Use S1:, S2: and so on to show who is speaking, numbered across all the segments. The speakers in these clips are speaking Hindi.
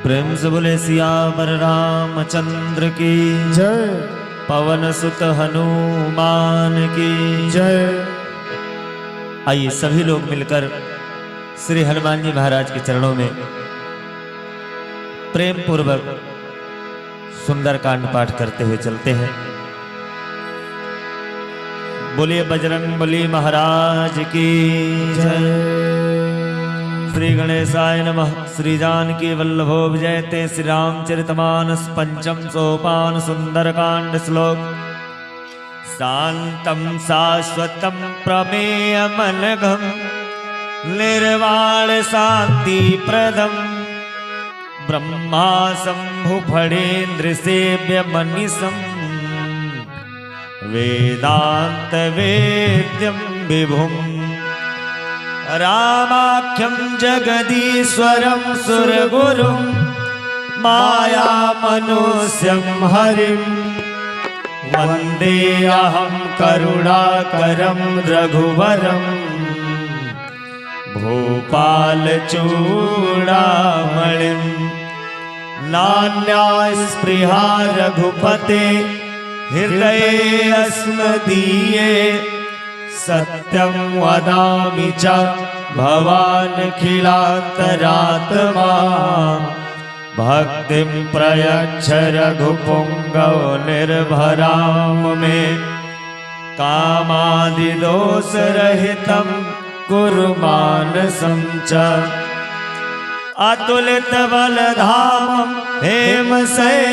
S1: प्रेम से बोले सियावर रामचंद्र की
S2: जय।
S1: पवन सुत हनुमान की
S2: जय।
S1: आइए सभी लोग मिलकर श्री हनुमान जी महाराज के चरणों में प्रेम पूर्वक सुंदर कांड पाठ करते हुए चलते हैं। बोलिए बजरंग बली महाराज की जय। श्री गणेशाय नमः। श्री जानकी वल्लभो विजयते। श्री रामचरितमानस पंचम सोपान सुंदरकांड श्लोक। शांतं शाश्वतं प्रमेयमनघं निर्वाण शांति प्रदं ब्रह्मा शंभु फणेन्द्र सेव्य मनीषं वेदांत वेद्यं विभुम् रामाख्यं जगदीश्वरं सुरगुरुं माया मनुष्यं हरिं वन्देऽहं करुणाकरं रघुवरं भूपालचूडामणिं नान्या स्पृहा रघुपते हृदये अस्मदीये सत्यं वदामि च भवानखिलान्तरात्मा भक्तिं प्रयच्छ रघुपुङ्गव निर्भरां मे कामादिदोषरहितं कुरु मानसं च अतुलितबलधामं हेमशैलाभदेहं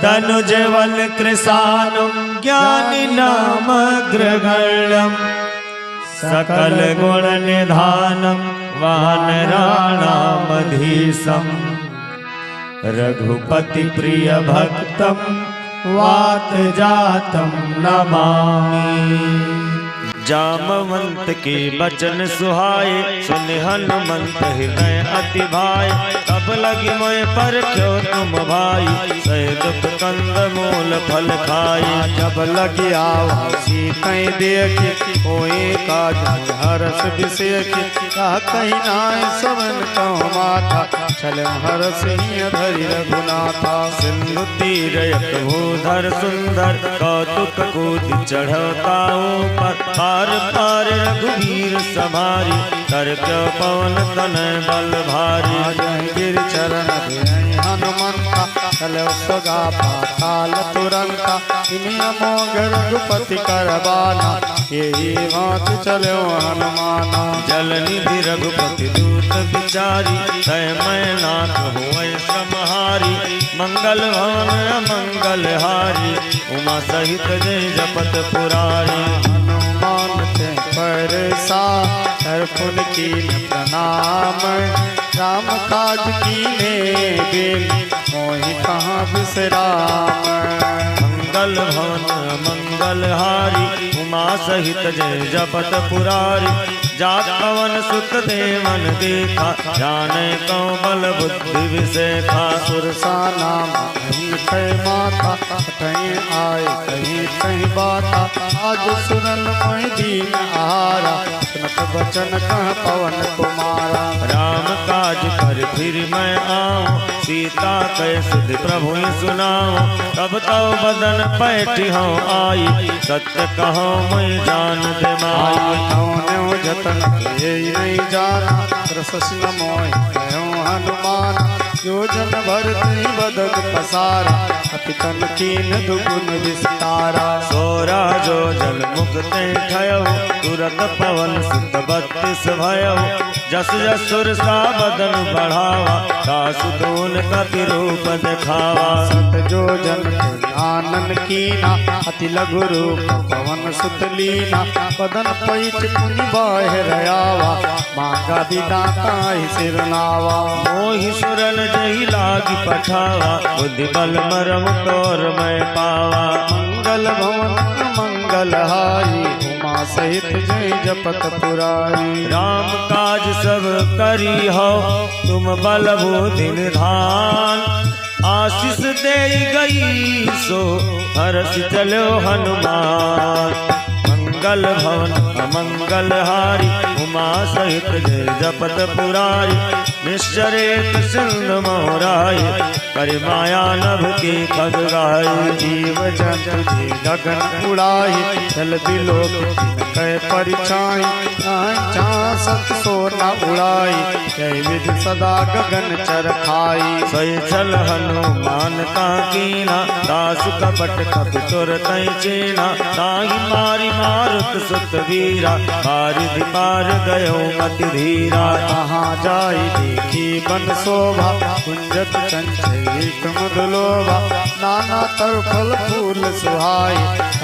S1: धनुजवल कृशानुं ज्ञानिनामग्रगण्यं सकल गुण निधानं वानराणामधीशं रघुपति प्रिय भक्तं वात जातं नमामि। जामवंत के बचन सुहाए सुन हनुमंत हृदय अति भाई तब लगी मोय पर क्यों तुम भाई सह दुख कंद मूल फल खाए
S2: जब लगी आवा सीतै देख कोई काज हरस विषेख कह कहीं नाय सवन कहूँ माथा चल हरस ही धरि रघुनाथा
S1: सिंधु तीर एक भूधर सुंदर कौतुक कूद चढ़ता ऊपर पार पार रघुवीर समारी कर क्यों पवन तनय बल भारी
S2: गिर चरण हनुमंता चलो सगा पाताल तुरंता इन्हीं अमोघ रघुपति करबाना यही बात चलो हनुमाना
S1: जल निधि रघुपति दूत विचारी तय मैं नाथ हुए समहारी मंगल भवन मंगल हारी उमा सहित जय जपत पुरारी
S2: हनुमान ते परसा सरफुल की प्रणाम राम काज कीने बेल मोहि कहाँ विश्राम
S1: मंगल भवन मंगल हारी उमा सहित जय जपत पुरारी जात पवन सुत देवन देखा जाने कौ बल बुद्धि विषेखा
S2: सुरसा नाम कहीं माता कहीं आए कहीं कहीं बाता आज सुरन मोहि दीन आहारा सुनत बचन कह पवन कुमारा
S1: राम काज कर फिर मैं आऊं सीता कैसे प्रभु सुनाऊं तब तो बदन पैठी हूँ आई सत्य कहो मैं जान दे माई
S2: जतन ये नहीं जाना कृष्ण मोहि कहो हनुमान योजन भरती बदन पसारा अपितन कीन दुगुन विस्तारा
S1: सोरा जो जल मुक्ते ठयो तुरत पवन सुत बत्तीस भयो जस जस सुर सा बदन बढ़ावा सासु दोन कति रूप दिखावा
S2: सत जो जन आनन कीना अति लघु रूप पवन सुत लीना बदन पैठ पुनि बाहिर आवा मांगा दिदाता सिरनावा
S1: मोहि सुरन जही लागी पठावा बुद्धि बल मरम तोर मैं पावा
S2: मंगल भवन मंगल हारी उमा सहित जय जपत पुरारी
S1: राम काज सब करी हो तुम बल बुद्धि निधान आशीष दे गई सो हर्ष चलो हनुमान मंगल भवन अमंगल हारी उमा सहित जय जपत पुरारी निश्चरेत सिंधु मोराय कर माया नभ के खग गाय
S2: जीव जंतु जी गगन उड़ाई चल बिलोक कह परिछाई सत सो न उड़ाई जय विधि सदा गगन चर खाई
S1: सोई चल हनुमान का कीना दास कपट कपि तुर तै चीना ताहि मारी मारुत सुत वीरा पारिधि पार गयो मति धीरा
S2: कहाँ जाई देखी बन शोभा कुंजत चंचल मधुलोभा नाना तर फल फूल सुहाई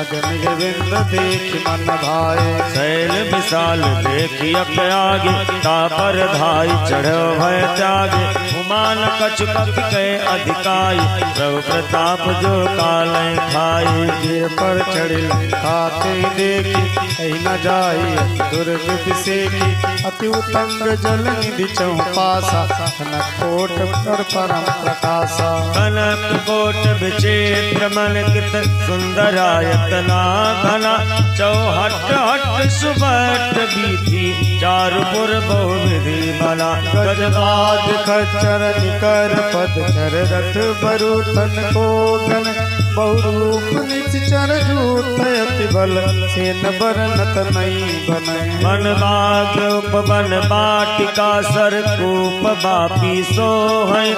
S2: अगन गोविंद देख मन भाए
S1: शैल विशाल देखी अक आगे तापर धाई चढ़ो भय त्यागे उमान कछु कपि के अधिकाई प्रभु प्रताप जो काल खाई
S2: जे पर चढ़ खाते देखी कहीं न जाई दुर्ग बिसेकी अति उतंग जल निधि चौपासा कनक कोट पर परम प्रकाशा
S1: कनक कोट विचित्र मन कित सुंदरायतना घना चौहट हट सुबट बीथी चारुपुर बहुविधि बना
S2: गजराज खच्चर निकर पद चर रथ बरुतन को गन बहुरूप निचर जूत अति बल सेन बरनत नहीं बन
S1: मन बाग उपवन बाटिका सरकूप बापी सोहै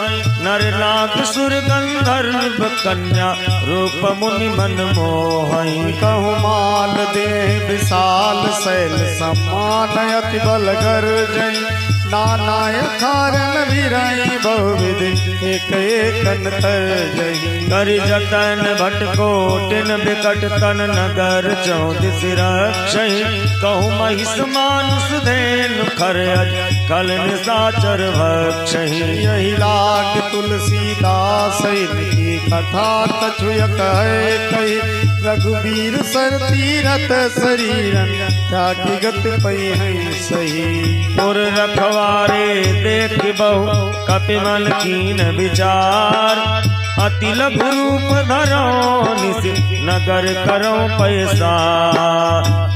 S1: नर नाग सुर गंधर्व कन्या रूप मुनि मन मोहै
S2: कहु माल दे विशाल शैल सम्मान अति बल गर जय नानाय कारण विरई बहुविधि एक एक तर जय
S1: कर जतन भट कोटिन बिकट तन नगर चौदिस रक्षहि कहु महिष मानुष धेनु खर कल निशाचर भक्षहि
S2: यही लाग तुलसीदास की कथा कछु कहे कही रघुवीर सर तीरथ शरीरन त्यागी गति पई है सही
S1: पुर रखवारे देख बहु कपिमल कीन विचार अति लघु रूप धरो निस नगर करो पैसा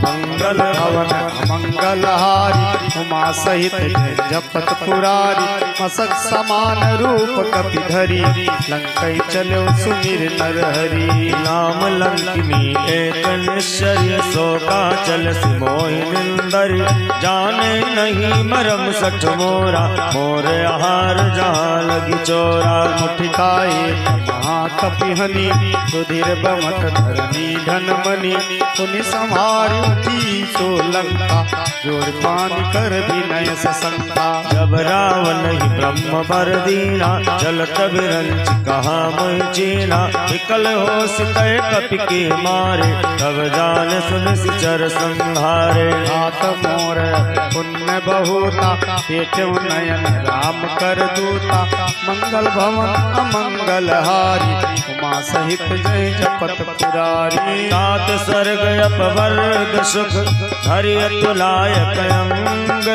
S2: मंगल भवन मंगल हारी उमा सहित जपत पुरारी मसक समान रूप कपि धरी लंकई चलो सुमिर नर हरि
S1: नाम लंकिनी एक निश्चर्य सोका चल मोहि निंदर जाने नहीं मरम सठ मोरा मोर आहार जहाँ लगी चोरा
S2: मुठिकाए महाकपिहनी सुधीर बमट धरनी धनमणि पुनि संहार उठी सो लंका जोर पानी कर विनय सशंका
S1: जब रावण ही ब्रह्म बर दीना चलत बिरंच कहा मोहि चीना विकल हो सिकय कपि के मारे तब जान सुन सिचर संहारे
S2: हाथ मोर पुण्य बहुता देखो नयन राम कर दूता मंगल भवन अमंगल हारी उमा सहित जय जपत पुरारी
S1: तात स्वर्ग अपवर्ग सुख हरि अतुलायक अंग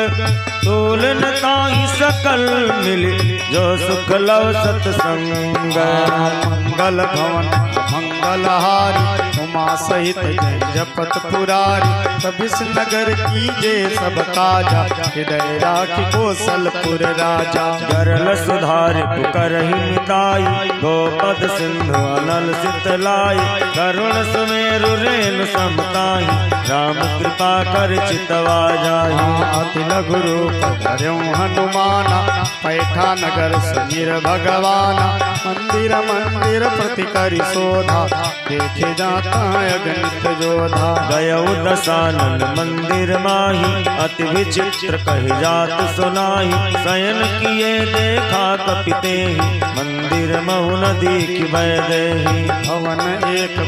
S1: तूलन ताहि सकल मिल जो सुख लव सतसंग
S2: मंगल भवन मंगल हारी उमा सहित जय जपत पुरारी तबिस नगर की जय सब काजा हृदय राखी कौशलपुर राजा
S1: गरल सुधार पुकरहि मिताई गोपद सिंधु अनल सितलाई करुण सुमेरु रेणु समताई राम कृपा कर चितवा जाहि
S2: अति लघु रूप धर्यो हनुमाना पैठा नगर सुमिर भगवाना मंदिर मंदिर प्रति करि शोधा देखे जाता है अगणित जोधा
S1: गयौ दशानन मंदिर माही अति विचित्र कहि जात सुनाही शयन किए देखा कपिते मंदिर महु न दीख भय देहि
S2: भवन एक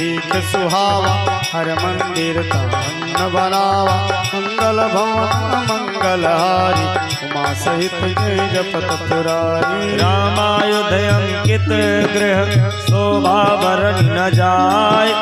S2: दीख सुहावा हर मंदिर तन बनावा मंगल भवन मंगल हारी उमा सहित जय जपत पुरारी
S1: रामायुध अंकित गृह शोभा बरन न जाय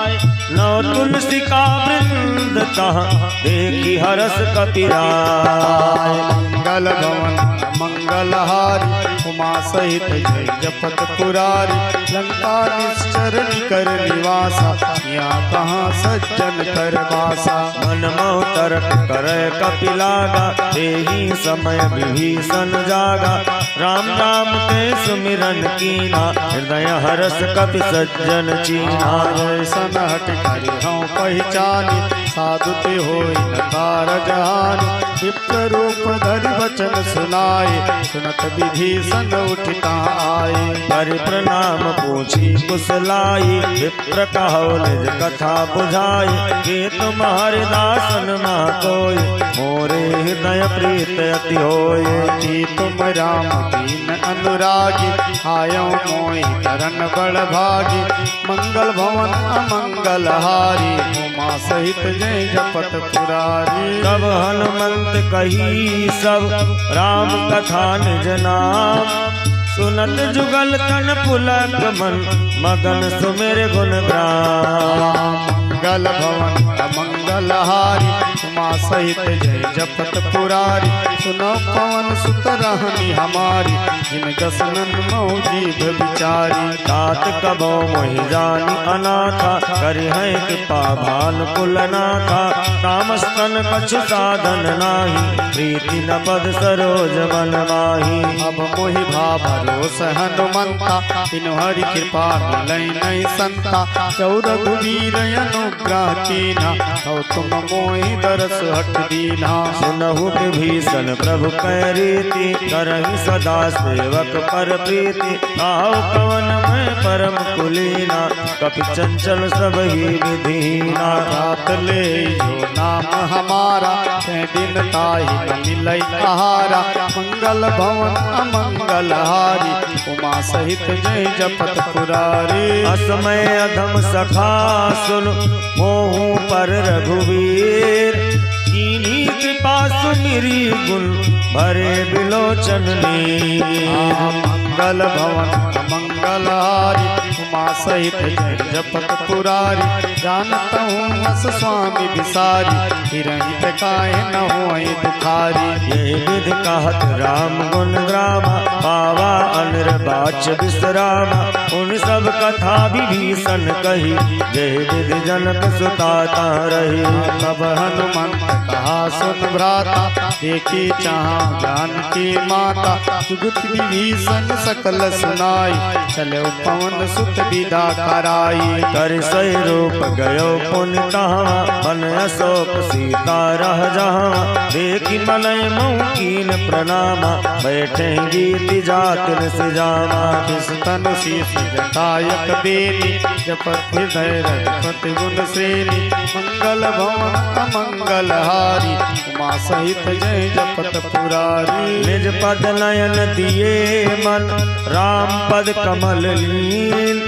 S1: नौ तुलसी का वृंद तहाँ देखी हरस कपिराय
S2: मंगल भवन मंगल हारी उमा सहित जय जपत पुरारी लंका निश्चर निकर निवासा यहाँ कहाँ सज्जन कर बासा
S1: मन मोह तर्क करे कपिलागा तेहि समय विभीषण जागा राम राम के सुमिरन कीना हृदय हरस कपि सज्जन चीना
S2: सन हट करी हूँ पहचानी साधु ते होई न कारजहानी विप्र रूप धरि वचन सुनाए सुनत विभीषण उठता आए
S1: हरि प्रणाम पूछी कुशलाई विप्र कहो निज कथा बुझाई के तुम्हारे दासन मह कोई मोरे हृदय प्रीत अति होए
S2: कि तुम राम दीन अनुरागी आयो मोहि करन बड़ भागी मंगल भवन अमंगल हारी उमा सहित जय जपत पुरारी
S1: तब हनुमंत कही सब राम कथा निज नाम सुनत जुगल तन पुलक मन मगन सुमेर गुण ग्राम
S2: मंगल भवन अमंगल हारी उमा सहित जय जपत पुरारी सुनो पवन सुत रहनी हमारी जिन जसनन मौजीभ विचारी
S1: तात कबो मोहि जानी अनाथा करि है कृपा भान कुलनाथा तामस्तन कछु साधन नाही प्रीति न पद सरोज बन माही
S2: अब मोहि भाव भरोस हनुमंता तिनु हरि कृपा मिलै नहीं संता चौर रघुवीर अनुग्रह कीना हो तुम मोहि दरस हट दीना
S1: सुनहु विभीषण प्रभु कै रीति करहि सदा सेवक पर प्रीति आओ कवन में परम कुलीना कपि चंचल सब ही विधीना
S2: रात ले जो नाम हमारा तै दिन ताहि न मिलै आहारा मंगल भवन अमंगल हारी उमा सहित जय जपत पुरारी
S1: असमय अधम सखा सुन मोहु पर रघुवीर कीन्ही कृपा सुमिरी गुण भरे बिलोचन नीर
S2: मंगल भवन अमंगल हारी उमा सहित जय जपत पुरारी जानत हूँ अस स्वामी बिसारी हिरहित काहे न होई दुखारी
S1: ये विधि कहत राम गुण ग्रामा पावा अनिर्वाच विश्रामा उन सब कथा विभीषण कही जय विधि जनक सुता रही
S2: तब हनुमंत कहा सुन भ्राता देखी चाह जानकी माता सुगत विभीषण सकल सुनाई चलो पवन सुत विदा कराई
S1: कर सै रूप गयो पुनि तहाँ बन अशोक सीता रह जहाँ देखी मनय मौकीन प्रणामा बैठे गीत जातिन सिजामा
S2: किस तनु शीस जटायक देनी जपत हृदय रघुपति गुण श्रेणी मंगल भवन अमंगल हारी उमा सहित जय जपत पुरारी
S1: निज पद नयन दिए मन राम पद कमल लीन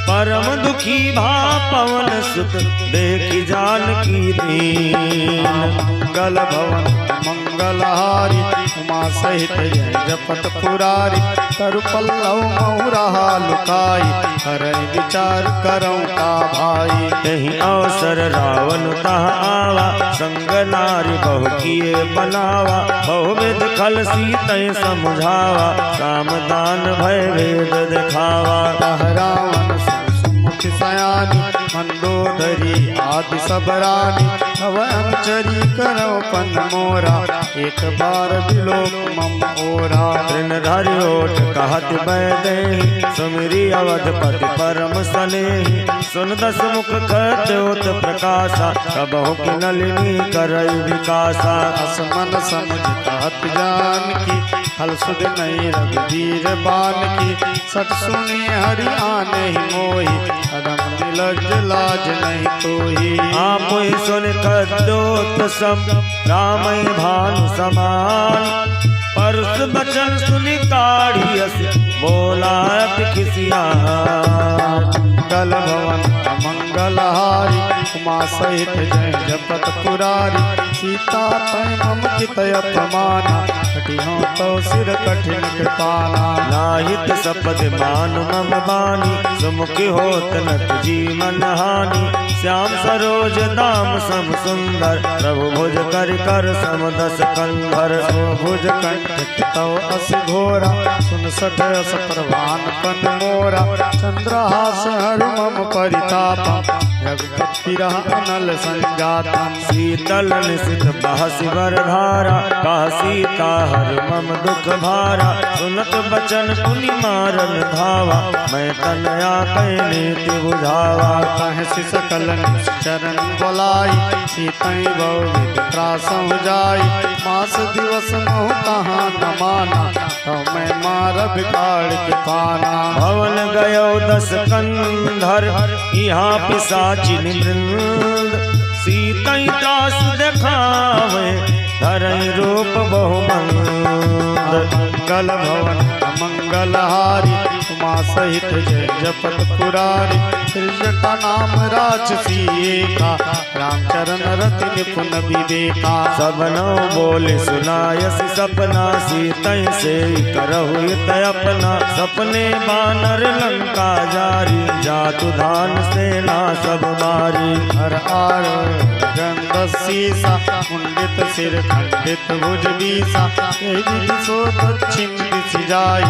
S1: परम दुखी भा पवन सुत देखी जानकी दीन
S2: मंगल भवन मंगल हारी उमा सहित जय जपत पुरारी तरु पल्लव महुरहा लुकाई हरै विचार करऊँ का भाई
S1: यही अवसर रावण तह आवा संग नारी बहु किए बनावा बहुविध खल सीतै समझावा कामदान भय वेद दिखावा
S2: तह रावण मुख सयानी मंदोदरी आदि सब रानी तव अंचरी करो पन मोरा एक बार बिलोक मम ओरा
S1: तृणधारी ओठ कहत बैदेहि सुमिरी अवधपति परम स्नेहि सुन दस मुख खद्योत प्रकाशा कबहु की नलिनी करई विकासा
S2: असमन समझ कहत जान की हल सुध नहीं रघुवीर बान की सट सुने हरि आने ही मोही अदम निलज लाज नहीं तोही
S1: आप सुन खद्योत सम रामई भानु समान परस बचन सुनि काढ़ियस बोला अति खिसियान
S2: मंगल भवन अमंगल हारी उमा सहित जय जपत पुरारी सीता तय मम चित अपमाना कटियों तो सिर कठिन कृपाना।
S1: नाहित सपद मान मम बानी, सुमुखी होत नत जीवन हानि। श्याम सरोज दाम सम सुंदर, प्रभु भुज कर कर सम दस कंधर।
S2: भुज कंठ तव अस घोरा, सुन सठ अस प्रवान पन मोरा। चंद्रहास हर मम परिताप, रघुपति अनल संजातम।
S1: शीतल निशित बहसि वरधारा, कह सीता हर मम दुख भारा। सुनत बचन पुनि मारन धावा, मैं तनया कै नीति बुझावा।
S2: कहसि सकल चरण बोलाई, सीतई बहुविध त्रासहु जाई। मास दिवस महु तहाँ न माना, तो मैं मार बिगाड़ के पाना।
S1: भवन गयो 10 कंधर, यहाँ पिशाचिन वृंद। सीतई त्रास देखावे, धरई रूप बहुमंद।
S2: मंगल भवन अमंगल हारी, उमा सहित जय जपत पुरारी। त्रिजटा नाम राजसी एका, रामचरण रति निपुण विवेका।
S1: सबनो बोले सुनायसि सपना, सीतई से करहु हित अपना। सपने बानर लंका जारी, जातु धान सेना सब मारी।
S2: हर आर गंध सीसा, मुंडित सिर खंडित भुज बीसा। यही दिशो दक्षिण दिशि जाई,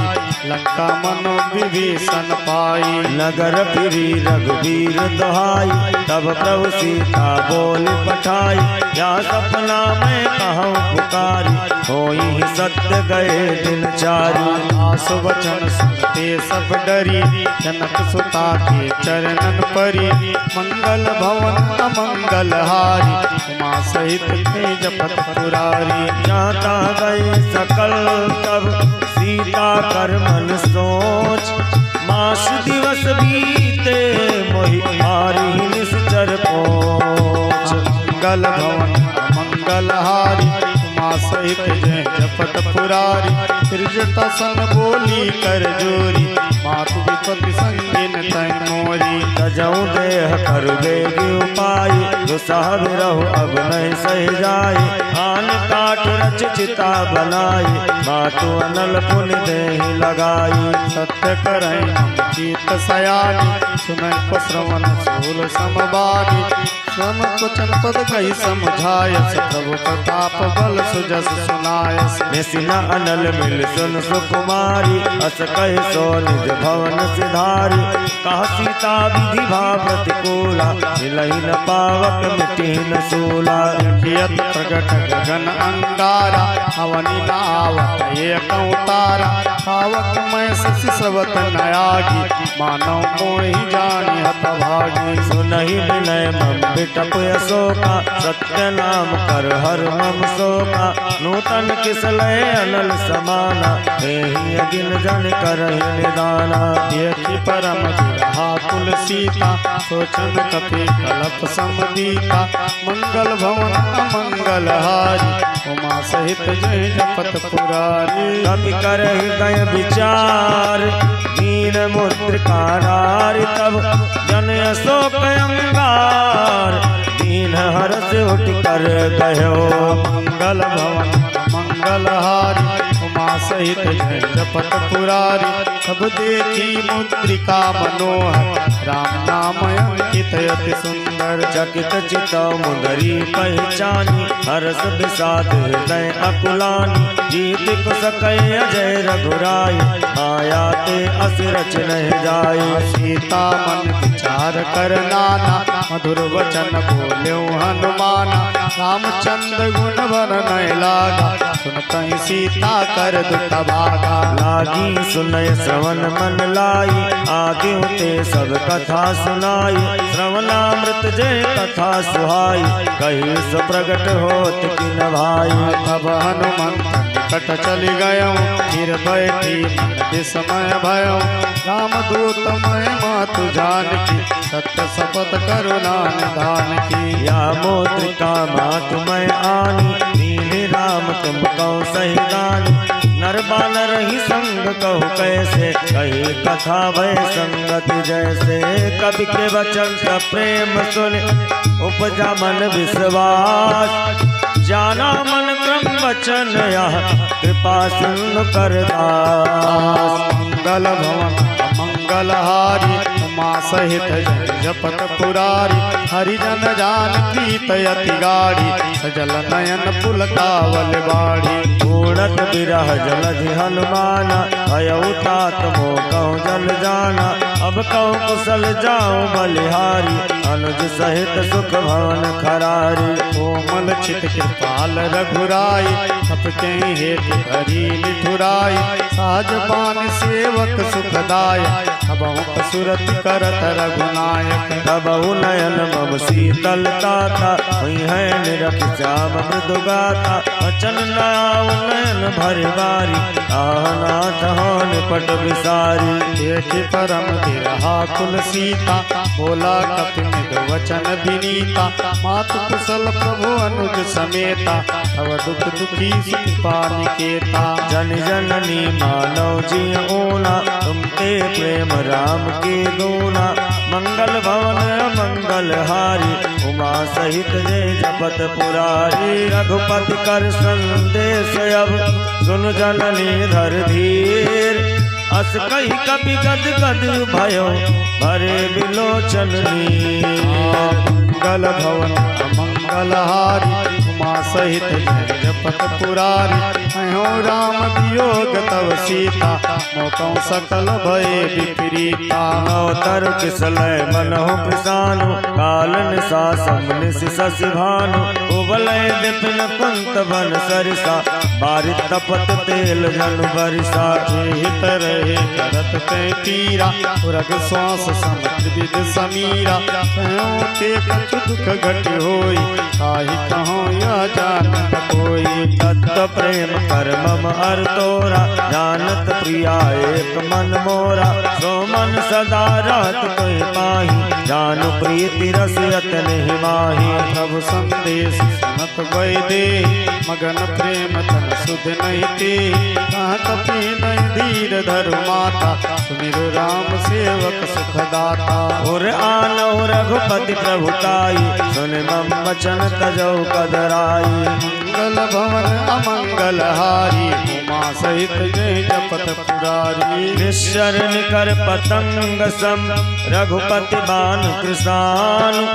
S2: लंका मनो विभीषण पाई।
S1: नगर फिरी रघुवीर दोहाई, तब प्रभु सीता बोल पठाई। क्या सपना मैं कहूँ पुकारी, होई सत्य गए दिन चारी।
S2: आस वचन सुनते सब डरी, जनक सुता के चरणन परी। मंगल भवन अमंगल हारी, उमा सहित थे जपत पुरारी।
S1: जाता गए सकल तब सीता कर मन सोच। मास दिवस बीते मोहि मारी निश्चर पहुँच।
S2: मंगल भवन अमंगल हारी, उमा सहित जय जपत पुरारी। त्रिजटा सन बोली कर जोरी, मातु विपति संगिन तै मोरी।
S1: तजऊ देह कर बेगी उपाय, दुसह विरहु अब नहीं सह जाए। आन काट रच चिता बनाई, मातु अनल पुनि देहि लगाई।
S2: सत्य करई चीत सयानी, सुनई को श्रवण सूल समबानी। श्रम वचन पद कही समझायस, प्रभु प्रताप बल सुजस सुनायस।
S1: निसिना अनल मिल सुन सुकुमारी, अस कहि सो निज भवन सिधारी। कह सीता विधि भाव प्रतिकूला, मिलहि न पावक मिटि न सूला।
S2: कियत प्रगट गगन अंगारा, हवनि नावत एक तारा। पावक मैं शशि स्रवत नयागी, मानव मोहि जानि हत भागी।
S1: सुनहि विनय मम बिटप अशोका, सत्य नाम कर हर मम शोका। नूतन किसलय अनल समाना, देहि अगिन जन करहि निदाना।
S2: देखि परम विरहा कुल सीता, सोचन कपि कलप समदीता। मंगल भवन अमंगल हारी, उमा सहित जय जपत पुरारी।
S1: कपि कर हृदय विचार, दीन मुद्रिका नारी। तब जन अशोक अंगार, दीन हर्ष उठ कर गयो।
S2: मंगल भवन मंगल हारी, उमा सहित जय जपत पुरारी। सब देखी मुद्रिका मनोहर, राम नाम अंकित अति सुंदर।
S1: चकित चितौ मुदरी पहचानी, हर्ष विषाद हृदय अकुलानी। जीत कुसकय अजय रघुराई, माया ते अस रच नहीं जाई।
S2: सीता मन विचार कर नाना, मधुर वचन बोल्यो हनुमाना। रामचंद्र गुण वर्णय लागा, सुनतहि सीता कर दुख भागा।
S1: लागी सुनय श्रवण मन लाई, आगे ते सब कथा सुनाई। श्रवणामृत जय कथा सुहाई, कही सो प्रगट होत किन भाई।
S2: तब हनुमंत निकट चली गयो, फिर बैठी विस्मय भयो। रामदूत मैं मातु जानकी, सत्य शपथ करुणा निधान की।
S1: या मोत्रिका मातु मैं आनी, नीले राम तुम कहो सही दानी। नर बानर ही संग कहु कैसे, कही कथा भय संगति जैसे। कवि के वचन का प्रेम सुन, उपजा मन विश्वास। जाना मन क्रम वचन यह कृपा सिंधु करदास।
S2: मंगल भवन मंगलहारी उमा सहित जय जपत पुरारी हरिजन जान प्रीत अति गाढ़ी सजल नयन पुलकावल बाड़ी।
S1: उड़त बिरह जलधि हनुमान भयउ तात मोकहु जल जाना। अब कहूँ कुशल जाऊँ बलिहारी अनुज सहित सुख भवन खरारी।
S2: कोमल चित कृपाल रघुराई सबके हेत धरी निठुराई साज पान सेवक सुखदाय सबहु सुरत करत रघुनायक।
S1: तबहु नयन मम शीतल ताता हुई है निरख श्याम मृदु गाता। वचन न आऊ नयन भर बारी आहनाथ हो निपट विसारी।
S2: देखि परम बिरहा कुल सीता बोला कपिनिद वचन विनीता। मातु कुशल प्रभु अनुज समेता तव दुख दुखी कृपा निकेता।
S1: जन जननी मानव जी ऊना तुम ते प्रेम राम के दूना। मंगल भवन मंगल हारी उमा सहित जय जपत पुरारी। रघुपति कर संदेश अब सुन जननी धर धीर। अस कही कपि गद गद भयो भरे बिलोचन नीर।
S2: मंगल भवन मंगलहारी उमा सहित जय जपत पुरारी। अहो राम वियोग तव सीता मोकौ सकल भय विपरीता।
S1: अवतर किसलय मनहु पिसानु काल निशासम निश शशि भानु। उबलय विपिन पंत बन सरिसा बारि तपत तेल जन बरिसा।
S2: हित रहे करत ते पीरा उरग श्वास समत विद समीरा। कहो ते कछु दुख घट होई ताहि कहो यह जानत कोई।
S1: तत्व प्रेम कर मम हर तोरा जानत प्रिया एक मन मोरा। सो मन सदा रहत कोई पाही जानु प्रीति रस यतन हिमाही।
S2: प्रभु संदेश सुनत भय दे मगन प्रेम तन सुध नहीं ते। कहाँ कपि नहीं धीर धरु माता सुमिर राम सेवक सुखदाता।
S1: और आनहु रघुपति प्रभुताई सुन मम वचन तजौ कदराई।
S2: मंगल भवन अमंगल हारी उमा सहित जय जपत पुरारी।
S1: निश्चर निकर पतंग सम रघुपति बान कृषानु।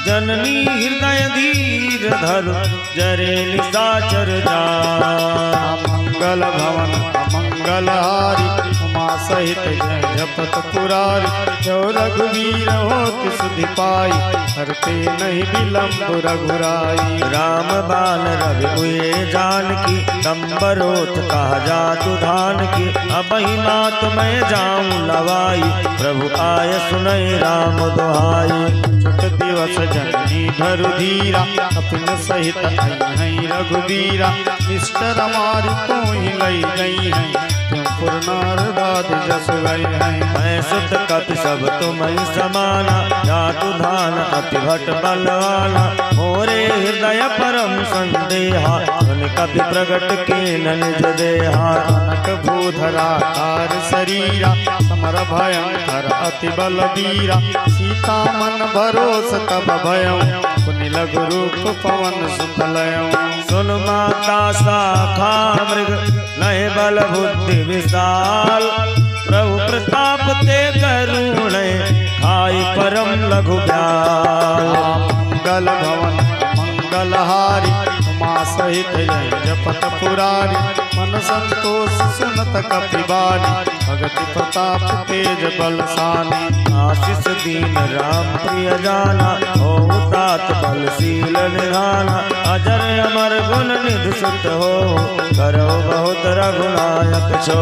S1: जननी हृदय धीर धरु जरे निशाचर जान।
S2: मंगल भवन अमंगल हारी उमा सहित जय जपत पुरारी। जो रघुवीर होत सुधि पाई करते नहीं विलम्ब रघुराई।
S1: राम बाल रवि हुए जानकी तंबरोथ कहा जातु धान की। अबहि मात मैं जाऊं लवाई प्रभु आय सुनई राम दुहाई।
S2: छठ दिवस जननी धरु धीरा अपने सहित आई रघुवीरा। निष्ठर मारी तो ही लई गई है तुम पुरनार दाद जस गई है।
S1: मैं सुत कपि सब तुम समाना जातु धान अति भट बलवाना। मोरे हृदय परम संदेहा सुन कपि प्रगट के निज देहा।
S2: कनक भूधरा कार शरीरा समर भयंकर अति बलबीरा। सीता मन भरोस तब भयं पुनि लघु रूप पवन सुतलयं।
S1: सुन माता शाखा मृग नय बल बुद्धि विशाल। प्रभु प्रताप ते करुण खाई परम लघु ब्याल।
S2: मंगल भवन मंगल हारी उमा सहित जय जपत पुरारी। मन संतोष सुनत कपि बारी भगति प्रताप तेज बलशानी।
S1: आशीष दीन राम प्रिय जाना हो तात बलशील निधाना। अजर अमर गुण निधि सुत हो करो बहुत रघुनायक छो।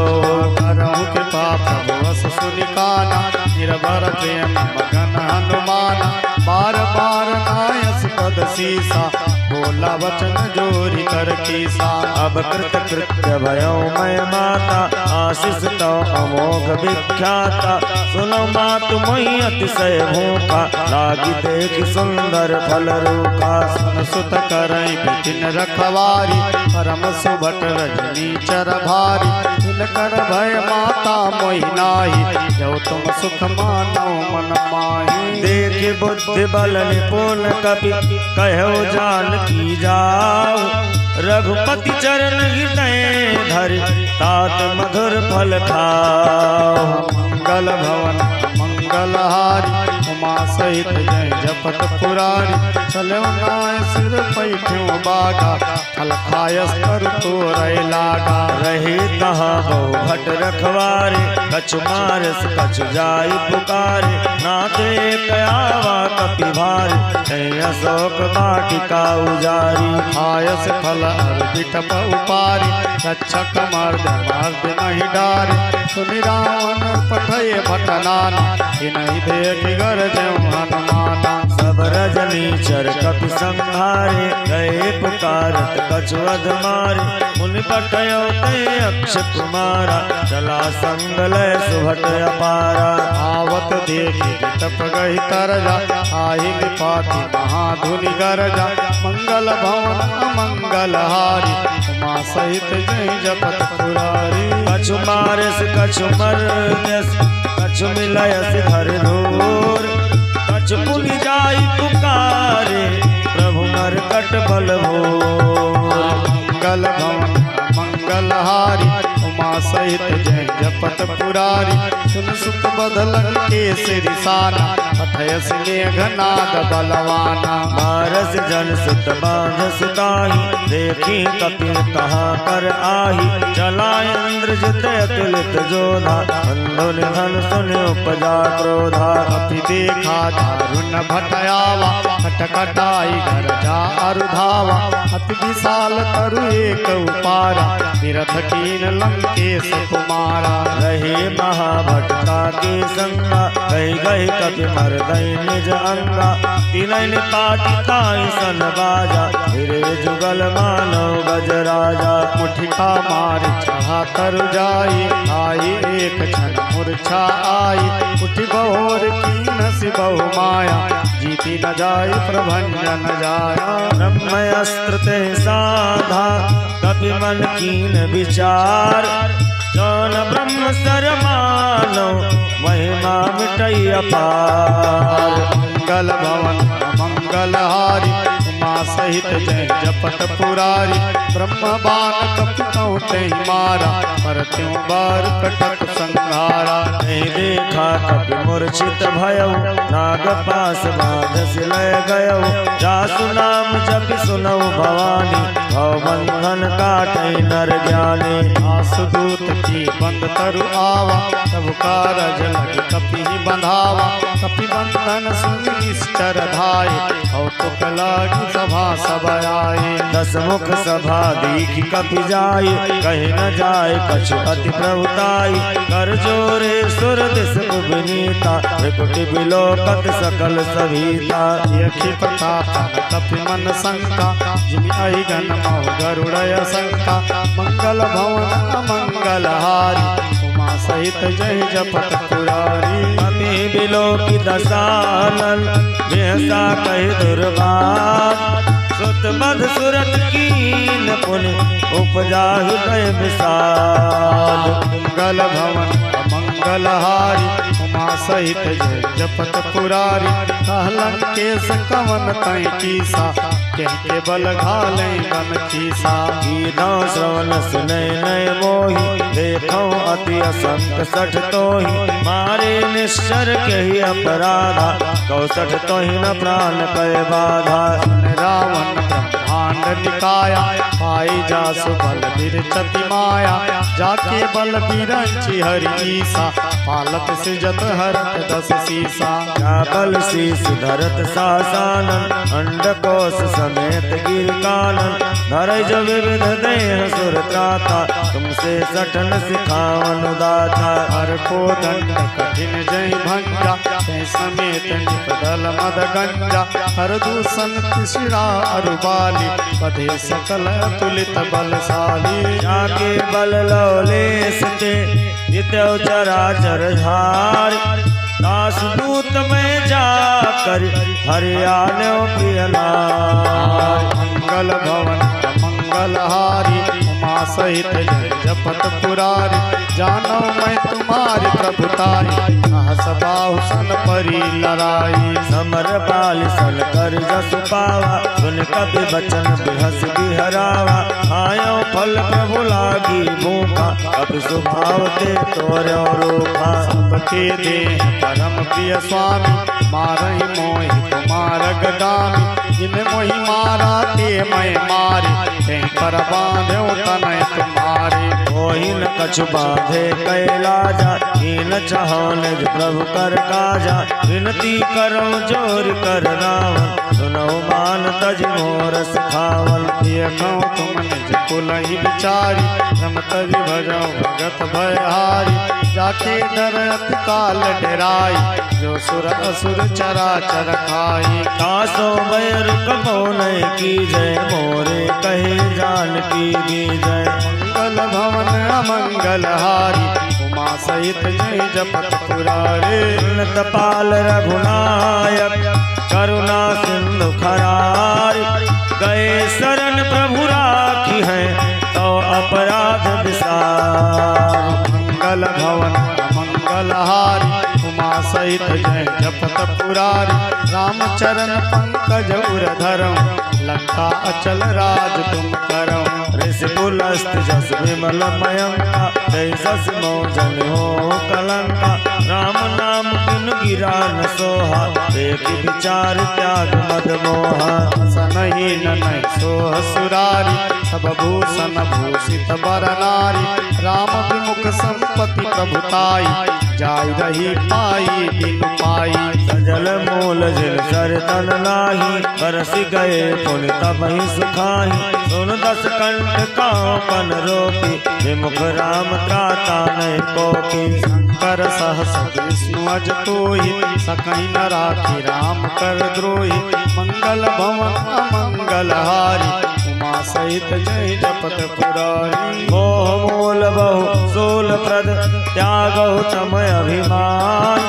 S2: करहु कृपा प्रभु बस सुनिकाना निर्भर प्रेम मगन हनुमाना। बार बार नायस पद सीसा बोला वचन जोरी कर कीसा।
S1: अब कृत कृत्य भयो मैं माता आशीष तो अमोघ विख्याता। सुनो मातु मोहि अतिशय भूखा लागी देखि सुंदर फल रूखा।
S2: सन सुत करई बिपिन रखवारी परम सुभट रजनी चर भारी। जिनकर भय माता मोहि नाही जो तुम सुख मानो मन माही।
S1: देखि बुद्धि बल निपुण कपि कहो जानकी जाओ रघुपति चरण हृदय धरि तात मधुर फल खाओ।
S2: मंगल भवन मंगलहारी उमा सहित जय जपत पुरारी चलो नाय सिर पैठ्यो बागा फल खायस कर तोरै लागा।
S1: रहे तहाँ बहु भट रखवारे कछु मारस कछु जाय पुकारे नाते कयावा कपि भारी तय अशोक वाटिका उजारी।
S2: खायस फल अर बिटप उपारी रक्षक मर्द नहीं डारे सुनि रावण पठय भटनाना नहीं देख गरज हनुमाना।
S1: सब रजनीचर कपि संहारे गए पुकारत कछु अधमारे मुनि पठयो ते अक्ष कुमारा चला संग लय सुभट अपारा।
S2: आवत देखि तप गहि तरजा आहि निपाति महाधुनि गरजा। मंगल भवन अमंगलहारी उमा सहित जय जपत पुरारी।
S1: कछु मारस कछु मरदस कछु मिलयस धर धूर कछु पुनि जाई पुकारे प्रभु मरकट बल भोर।
S2: मंगल भवन मंगलहारी उमा सहित जय जपत पुरारी। सुन सुत बदलन केसरी साना पठयस मेघनाद बलवाना।
S1: मारस जन सुत बांध सुताही देखी कपि कहाँ कर आही चला इंद्रजित अतुलित जोधा बंधु निधन सुन उपजा क्रोधा।
S2: कपि देखा दारुण भटयावा खटखटाई गरजा अरुधावा। अति विशाल तरु एक उपारा विरथ कीन लंकेश कुमारा।
S1: रहे महाभटका के संगा गई गई कपि मरदई निज अंगा तिनैन काटि ताई सन बाजा फिरे जुगल मानो गजराजा।
S2: मुठिका मार छहा तरु जाई आई एक क्षण मूर्छा आई। उठि बहोर कीन सि बहु माया जीति न जाय प्रभंजन जाया।
S1: ब्रह्मस्त्र ते साधा कपि मन कीन विचार जौन ब्रह्म सर मानो महिमा मिटई अपार।
S2: मंगल भवन मंगलहारी उमा सहित जय जपत पुरारी। ब्रह्म बाण कपितौ तहि मारा पर त्यों बार कटक संहारा।
S1: नहीं देखा कपि मूर्छित भयो नाग पास बाधस लय गयो। जासु नाम जपि सुनौ भवानी भव बंधन काटै नर ज्ञानी।
S2: आसुदूत की बंद तरु आवा तब कारज लग कपि बंधावा। कपि बंधन सुनि निश्चर धाये कौतुक लागी सभा सब आए।
S1: दस मुख सभा दीखि कपि जाय कहीं न जाय कछु अति प्रभुताई। कर जोरे सुर दिस विनीता त्रिकुटि बिलोकत सकल सभीता।
S2: यखि प्रताप कपि मन शंका जिमि अहिगन मह गरुड़य शंका। मंगल भवन अमंगलहारी उमा सहित जय जपत पुरारी।
S1: कपि बिलोकि दसानन बेहसा कहि दुर्बात सुत बध सुरत कीन पुनि उपजा हृदय विषाद।
S2: मंगल भवन मंगलहारी उमा सहित जय जपत पुरारी। कहलन केस कवन तै कीसा कह के बल घाले बन खीसा।
S1: गीता श्रवण सुनय नय मोहि देखौ अति असंख सठ तोहि। मारे निश्चर कहि अपराधा कौसठ तोहि न प्राण कय बाधा।
S2: रावण ब्रह्मांड निकाया पाई जासु बल बिरचति माया। जाके बल बिरंचि हरि ईसा पालत सिजत हरत दस सीसा।
S1: क्या बल शीस धरत सासानन अंडकोश समेत गिर कानन। धरै जो विविध देह सुर त्राता तुमसे सठन सिखावन दाता।
S2: हर को दंड कठिन जय भंजा तै समेत निपदल मद गंजा। हर दूषण तिसरा अरुबाली पधे सकल तुलित बलशाली।
S1: जाके बल लौलेस ते जितौ चराचर धार दासदूत में जाकर हरियाणो प्रियनार।
S2: मंगल भवन मंगलहारी उमा सहित जय जपत पुरारी जानो मैं तुम्हारी प्रभुताई सहस बाहु सन परी लड़ाई
S1: समर पाल सल कर जस पावा सुन कपि बचन बिहस बिहरावा आयो फल प्रभु लागी भूखा कपि सुभाव ते तोर्यो रूखा
S2: सबके दे परम प्रिय स्वामी मारहि मोहि कुमार गदामी जिन मोहि मारा ते मैं मारे ते पर बांधो तनय तुम्हारे
S1: मोहि न कछु बाधे कैलाजा कीन चाहो निज प्रभु कर काजा विनती करो जोर कर रावण सुनो मान तज मोर सिखावन
S2: ये कहूँ तुम निज कुल ही विचारी रम तज भजो भगत भयहारी जाके डरत काल डराई जो सुर असुर चराचर खाई
S1: कासो बैर कपो नहीं की जय मोरे कहे जान की जय
S2: मंगल भवन अमंगल हारी उमा सहित जय जपत पुरारे
S1: तपाल रघुनायक करुणा सिंधु खरारी गए शरण प्रभु राखी है तो अपराध विसार
S2: मंगल भवन मंगल हारी उमा सहित जय जपत पुरारी रामचरण पंकज उर धरम लंका अचल राज तुम करम
S1: ऋषि पुलस्त जस विमल मयंका जय जस मौजन हो कलंका राम नाम बिन गिरा न सोहा देख विचार त्याग मद मोहा
S2: सनहि ननहि सोह सुरारी सब भूषण भूषित बर नारी राम विमुख संपत्ति प्रभुताई जाय रही पाई बिन पाई
S1: सजल मूल जिल सर तन नाही बरस गए पुन तब ही सुखाही सुन दस कंठ कांपन रोपी विमुख राम त्राता नहीं कोपी
S2: शंकर सहस विष्णु अज तोहि सकहि न राखी राम कर द्रोही मंगल भवन अमंगल हारी उमा सहित जय जपत पुरारी
S1: मोह मूल बहु सोल प्रद त्यागहु तमय अभिमान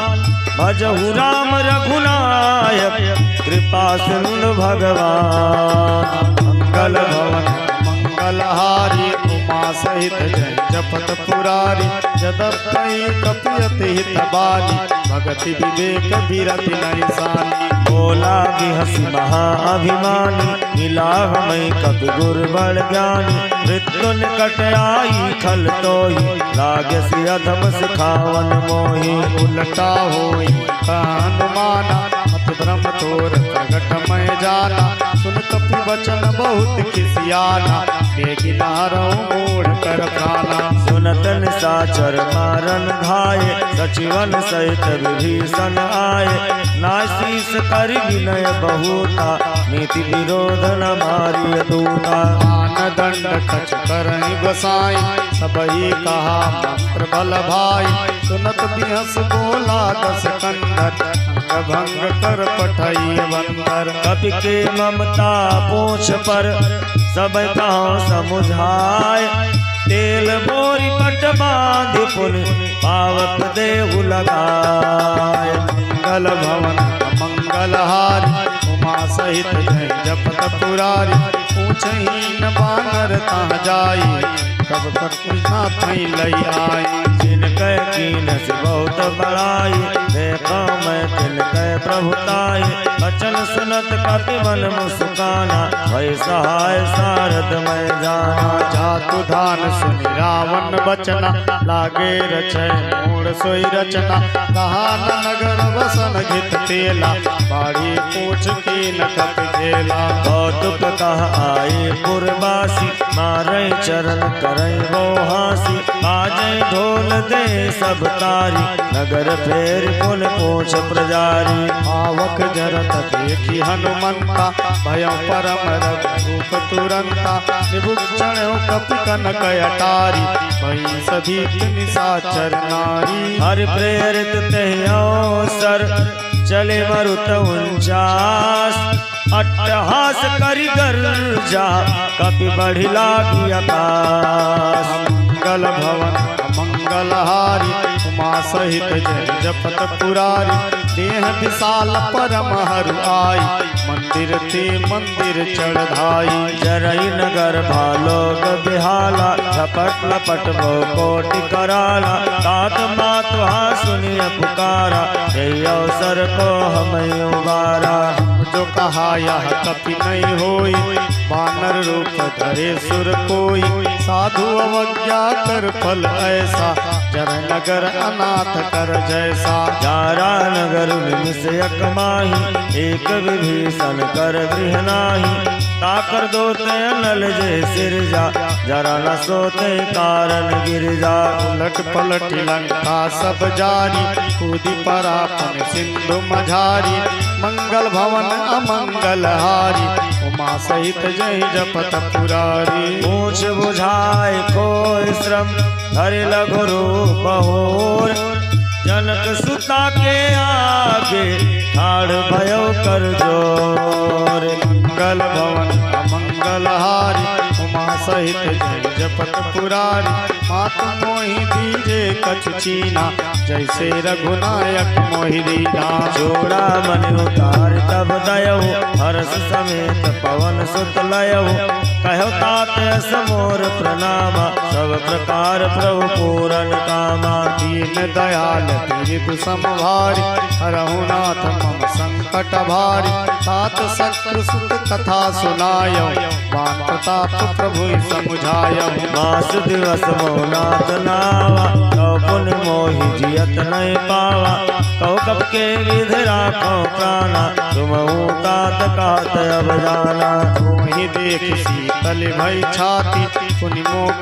S1: भजहु राम रघुनायक कृपा सिंधु भगवान
S2: मंगल भवन मंगल हारी उमा सहित जय जपत पुरारी जदपि कपियत हित बानी भगति विवेक विरति नैसानी
S1: बोला बिहसी महाअभिमानी मिला हमें कपि गुर बड़ ज्ञानी मृत्यु निकट आई खल तोहि लागे सि अधम सिखावन मोहि
S2: उलटा होई हनुमाना मत भ्रम तोर प्रगट मैं जाना सुन कपि वचन बहुत खिसियाना बेगी नारो मोड़ कर प्राणा
S1: सुनत निशाचर मारन धाये सचिवन सहित विभीषण आये नाशीष कर विनय बहुता नीति विरोध न मारिय दूता
S2: दान दंड कछ करहि गोसाई सबही कहा मंत्र बल भाई सुनत बिहस बोला दस कंदर अंग भंग कर पठई बंदर
S1: कपि के ममता पोछ पर सब कहाँ समुझाय तेल बोरी पट बांध पुन पावक देहु लगाय
S2: मंगल भवन मंगल हारी उमा सहित जय जपत पुरारी पूछही न बानर तहाँ जाई तब तक कृष्णा थई लई आई
S1: जिनके कीनस बहुत बड़ाई देखा मैं तिनके प्रभुताई बचन सुनत कपि मन मुस्काना भय सहाय सारद मैं जाना
S2: जातु धान सुनि रावण बचना लागे रचय मूड़ सोई रचना कहा न नगर बसन घित तेला बाड़ी पूछ की न कपि झेला
S1: कौतुक कह आए पुरवासी मारे चरण करे वो हासी बाजे ढोल दे सब तारी नगर फेर पुन पोछ प्रजारी
S2: आवक जरत देखी हनुमंता भयो परम रघुरूप तुरंता निभुक्षण कपि कनक अटारी भई सभी निशाचर नारी
S1: हर प्रेरित तहि अवसर चले मरुत 49 अट्टहास करि गर्जा कपि बढ़ि लागी आकाश
S2: मंगल भवन मंगल हारी उमा सहित जय जपत पुरारी देह विशाल परम हरु आई मंदिर ते मंदिर चढ़ाई
S1: जरई नगर भालोग बिहाला झपट लपट भो कोटि कराला तात मातुहा सुनिय पुकारा यही अवसर को हम उबारा
S2: जो कहा यह कपि नहीं होई बानर रूप धरे सुर कोई साधु अवज्ञा कर फल ऐसा जर नगर अनाथ कर जैसा
S1: जारा नगर विषयक माही एक विभीषण कर गृह नाही ताकर दोते नल जे सिरजा जरा न सोते कारण गिरजा
S2: उलट पलट लंका सब जारी कूदी परापन सिंधु मझारी मंगल भवन अमंगल हारी उमा सहित जय जपत पुरारी
S1: पूछ बुझाए कोई श्रम हरि लघु रूप होर जनक सुता के आगे ठाड़ भयो कर जोर
S2: मंगल भवन अमंगल हारी उमा सहित जय जपत पुरारी मात मोहि दीजे कछु चीना जैसे रघुनायक मोहि दीना
S1: जोड़ा मन उतार तब दयऊ हर्ष समेत पवन सुत लयऊ कहो तात समोर प्रणामा सब प्रकार प्रभु पूरन कामा
S2: दीन दयाल दीर्घ समभारी रघुनाथ मम संकट भारी तात सक्र सुत कथा सुनायो बान प्रताप प्रभु समुझायो
S1: मास दिवस मोनाथ नावा कौ पुन मोहि जियत नहीं पावा कौ कब के विधि राखो प्राणा तुम तात कहत अब जाना
S2: मोहि देख शीतल भई छाती पुनि मोह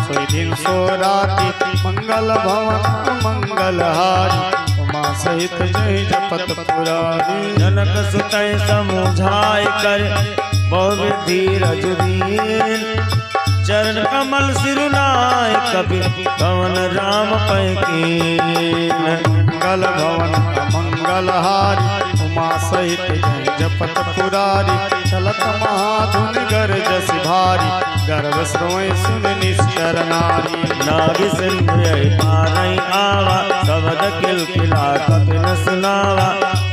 S2: सोई दिन सो राती मंगल भवन मंगल हारी उमा सहित जय जपत पुरारी
S1: जनक सुतय समुझाय कर बहु धीरज दीन चरण कमल सिरुनाय कपि पवन राम पैकीन
S2: मंगल भवन मंगल हारी उमा सहित जय जपत पुरारी चलत महाधुन गरजस भारी गर्भ श्रोय सुन निश्चर नारी
S1: नाभि सिंधु पारई आवा शब्द किलकिला कपि न सुनावा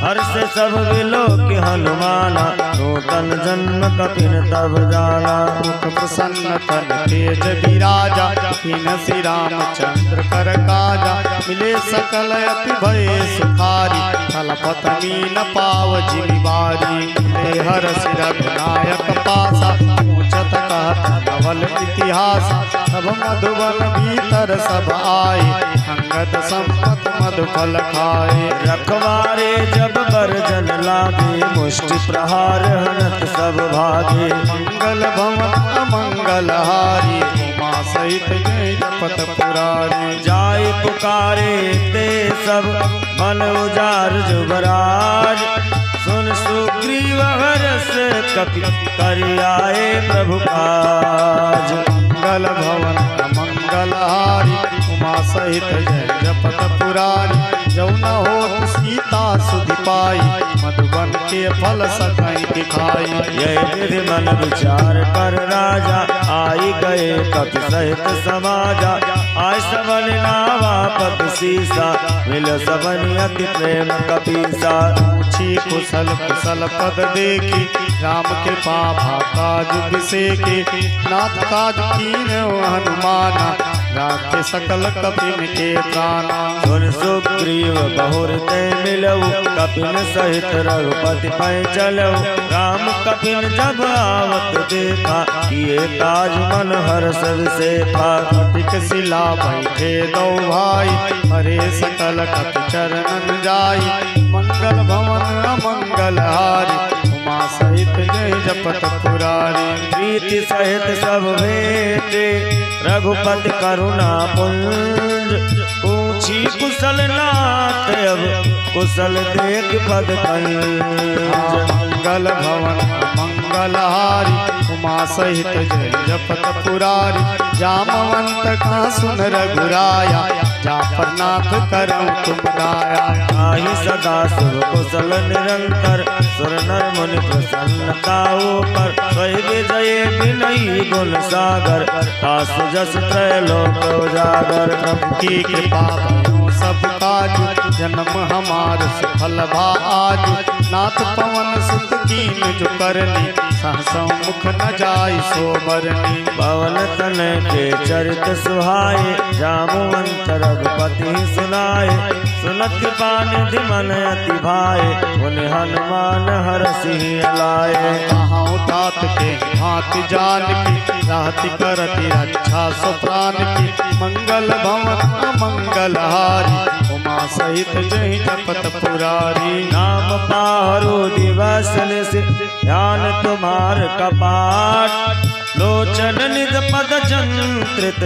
S1: हर्ष सब विलो कि हनुमाना नूतन जन्म कपि न तब जाना
S2: मुख प्रसन्न तन तेज विराजा कीन श्री रामचंद्र कर काजा मिले सकल अति भय सुखारी थलपत मीन पाव जिमिवारी हर सिर विनायक पासा पूछत कहत नवल इतिहास सब मधुबन भीतर सब आए अंगद संपत मधुफल खाए
S1: रखवारे जब बरजन लागे मुष्टि प्रहार हनत सब भागे
S2: मंगल भवन अमंगल हारी उमा सहित जय जपत पुरारी
S1: जाय पुकारे ते सब मन उजार जुबराज सुन सुग्रीव हरस कपि कर आए प्रभु काज
S2: मंगल भवन अमंगल हारी उमा सहित जय जपत पुरारी जौन होत सीता सुधि पाई मधुबन के फल सकई दिखाई
S1: यह विधि मन विचार कर राजा आई गए कपि सहित समाजा आय सबन नावा पद सीसा मिल सबन अति प्रेम कपीसा
S2: पूछी कुशल कुशल पद देखी राम के पाभा काज बिसेके नाथ काज कीन हनुमाना राखे सकल कपिन के प्राणा
S1: सुन सुग्रीव बहुर ते मिलऊ कपिन सहित रघुपति पै चलऊ राम कपिन जब आवत देखा किए काज मन हर्ष विसेखा
S2: कपिक शिला बैठे दो भाई हरे सकल कपि चरणन जाई मंगल भवन अमंगल हारी उमा सहित जय जपत पुरारी
S1: प्रीति सहित सब भेटे रघुपति करुणा पुंज पूछी कुशल नाथ अब कुशल देख पद कंज
S2: मंगल भवन मंगल हारी उमा सहित जय जपत पुरारी जामवंत का सुन रघुराया जापर नाथ करम तुम गाया
S1: आहि सदा शुभ कुशल निरंतर सुर नर मुनि प्रसन्नताओ पर सोई विजय विनयी गुण सागर आसु जस त्रैलोक उजागर
S2: प्रभु की कृपा सब काज, जन्म हमार सफल भा आज। नाथ पवन सुत कीन जो करनी, सहसों मुख न जाय सो बरनी।
S1: पवन तन के चरित सुहाए, जामुवंत रघुपति सुनाए। सुनत कृपा निधि मन अति भाए, उन हनुमान हरषि लाए।
S2: कहाँ तात के हाथ जान की, राहति करति रक्षा सो प्राण की। मंगल भवन अमंगल हारी, उमा सहित जहि जपत पुरारी।
S1: नाम पारो दिवस निशि, ध्यान तुम्हार कपाट। लोचन निज पद चंत्रित,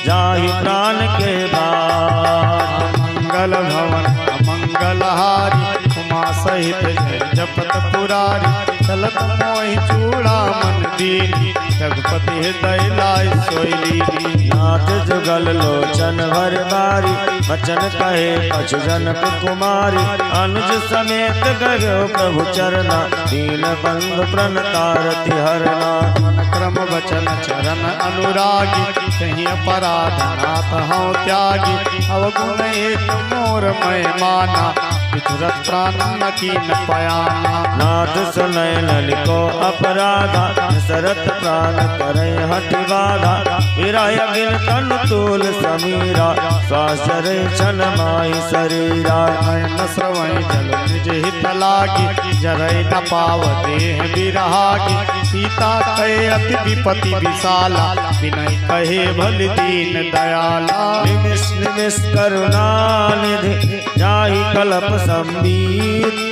S1: जाहि प्राण के बाट।
S2: मंगल भवन अमंगल हारी, उमा सहित जय जपत पुरारी। चलत मोहि चूड़ा मन दीनी, रघुपति हृदय लाय सोई लीनी।
S1: नाथ जुगल लोचन भर बारी, बचन कहे कछु जनक कुमारी। अनुज समेत गयो प्रभु चरना, दीन बंधु प्रणतारति हरना।
S2: मन क्रम वचन चरण अनुरागी, कहीं अपराध नाथ हूँ त्यागी। अवगुण एक मोर मैं माना, विधुरत प्राण न कीन पयाना।
S1: नाथ सुनय ललिको अपराधा, सरत प्राण करे हठि बाधा। विरह अगिन तनु तूल समीरा, स्वासरे छन माहि शरीरा।
S2: नयन स्रवै जल निज हित लागी, जरई न पाव देह बिरहागी। सीता कहे अति विपति विशाला, विनय कहे भल दीन दयाला।
S1: निमिष निमिष करुणा निधि, जाहि कलप संबीत।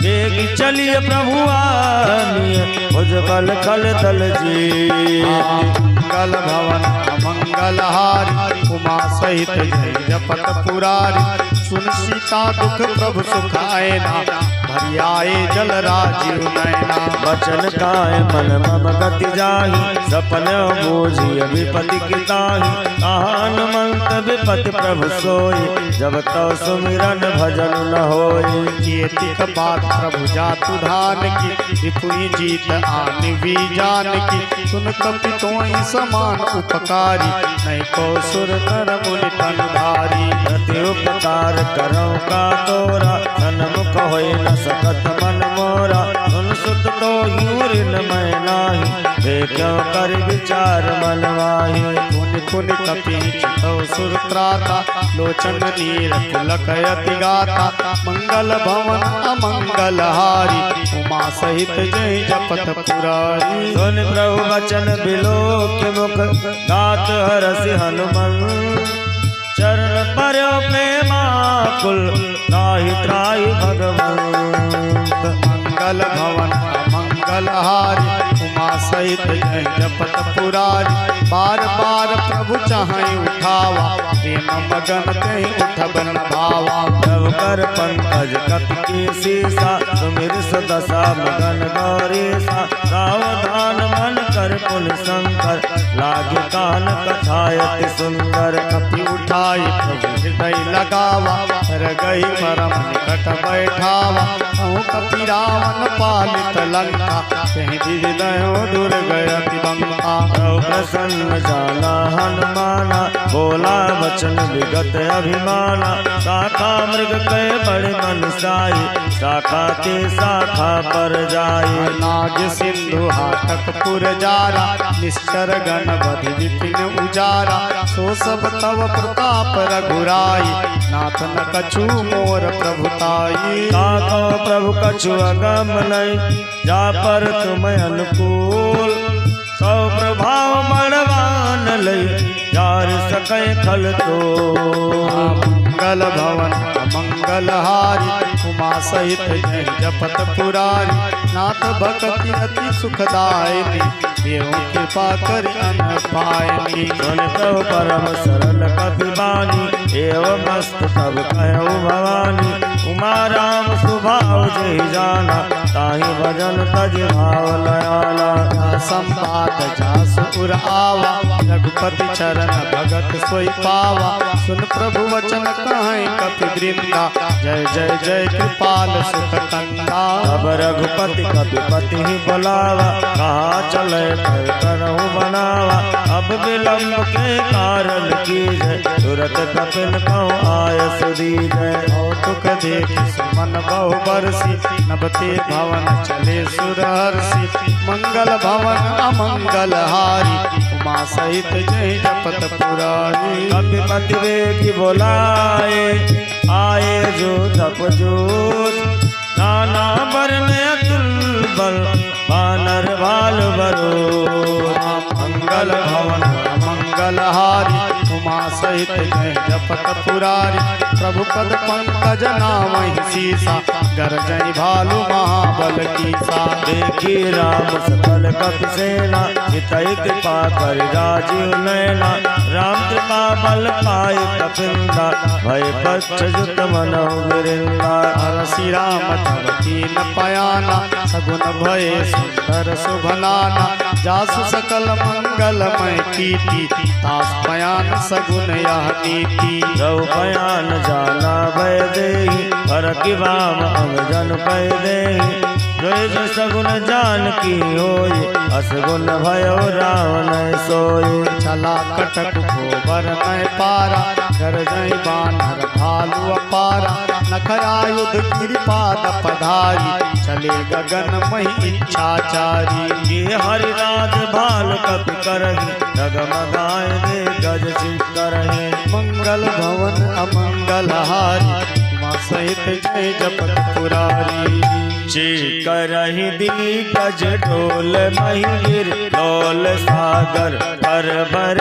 S1: बेगी चलिए प्रभु आनिय, भुजबल खल दल जीत।
S2: मंगल भवन अमंगल हारी, उमा सहित जय जपत पुरारी। सुन सीता दुख प्रभु सुख आयना, भरी आए जल राजीव नयना।
S1: बचन काय मन मम गति जाहि, सपन बूझिय विपति की ताहि। हनुमंत विपति प्रभु सोई, जब तव सुमिरन भजन न होई।
S2: कीर्तिक बात प्रभु जातु धान की, विपुई जीत आन भी जान की। सुन कपि तोहि समान उपकारी, नहीं को सुर नर मुनि तन धारी।
S1: अति उपकार करो का तोरा, सन्मुख होय न सकत मन मोरा। सुन सुत तो यूरिन मैं नाही, देखो कर विचार मन माही।
S2: पुनि पुनि कपि चितौ सुर त्राता, लोचन नीर तिलक यति गाता। मंगल भवन अमंगल हारी, उमा सहित जय जपत पुरारी।
S1: सुन प्रभु वचन बिलोक मुख, गात हरषि हनुमंत। चरण पर्यो प्रेमाकुल, त्राहि त्राहि भगवंत।
S2: मंगल भवन अमंगल हारी, उमा सहित जय जपत पुरारी। बार बार प्रभु चाहि उठावा, प्रेम मगन कहीं उठब न भावा।
S1: प्रभु कर पंकज कपि के सीसा, सुमिर सदसा मगन गौरीसा। सावधान मन कर पुनि शंकर, लागे कान कथायति सुंदर।
S2: कपि उठाई प्रभु हृदय लगावा, कर गई परम निकट बैठावा। कहूँ कपि रावण पालित लंका, कहीं हृदय दुर्गति बंका।
S1: प्रभु प्रसन्न जाना हनुमाना, बोला वचन विगत अभिमाना। शाखा मृग कह बड़े मन साई, शाखा ते शाखा पर जाई।
S2: नाग सिंधु हाटक पुर जारा, निश्चर गण बधि विपिन उजारा। सो सब तव प्रताप रघुराई, नाथ न कछु मोर प्रभुताई।
S1: ताको प्रभु कछु अगम नहीं, जा पर तुम अनुकूल। सौ प्रभाव बलवान लई, जार सकै खल तो।
S2: मंगल भवन अमंगल हारी, उमा सहित जय जपत पुरारी। नाथ भक्ति अति सुखदायिनी, देव कृपा कर अन पायनी।
S1: सुन प्रभु परम सरल कपि बानी, एवं मस्त तब कहु भवानी। उमा राम सुभाव जहि जाना, ताहि भजन तज भाव लयाला।
S2: संपात जासु उर आवा, रघुपति चरण भगत सोई पावा। सुन प्रभु वचन कहीं कपि वृंदा, जय जय जय कृपाल सुख कंदा।
S1: अब रघुपति कपिपति ही बुलावा, कहाँ चले कर करहु बनावा। अब विलंब के कारण कीजय, तुरत कपिन कहूँ आय सुध दीजय
S2: कौतुक देख सुमन बहु बरसी नभते भवन चले सुरहर्षि मंगल भवन अमंगल हारी उमा सहित जय जपत पुरारी
S1: कपिपति वेगी बोलाए आए जो तप जोत नाना बर में अतुल बल बानर भाल बरो
S2: मंगल भवन मंगल हारी उमा सहित जय जपत पुरारी प्रभु पद पंकज नामहि सीसा गरजई भालु महाबल कीसा
S1: देखी राम सकल कपि सेना हितै कृपा कर राजीव नैना राम कृपा बल पाए कपिंदा भय पक्ष जुत मनो गिरिंदा
S2: हरसि राम तव कीन पयाना सगुन भय सुंदर शुभनाना जासु सकल मंगलमय कीर्ति तास पयान सगुन यह नीति
S1: रव बयान जाना भय देहि पर कि वाम अंग जन पै देहि जोय जो सगुन जान की होय असगुन भयो रावण सोय
S2: चला कटक गोबर में पारा गरजई बानर भालु अपारा नखरायुध गिरिपाद पधारी चले गगन मही इच्छाचारी
S1: ये हरिराज भाल कपि करहि डगमगाए दे गज सिंह करहि
S2: मंगल भवन अमंगल हारी उमा सहित जय जपत पुरारी
S1: चे करहि दिग्गज ढोल महिर डोल सागर हर भर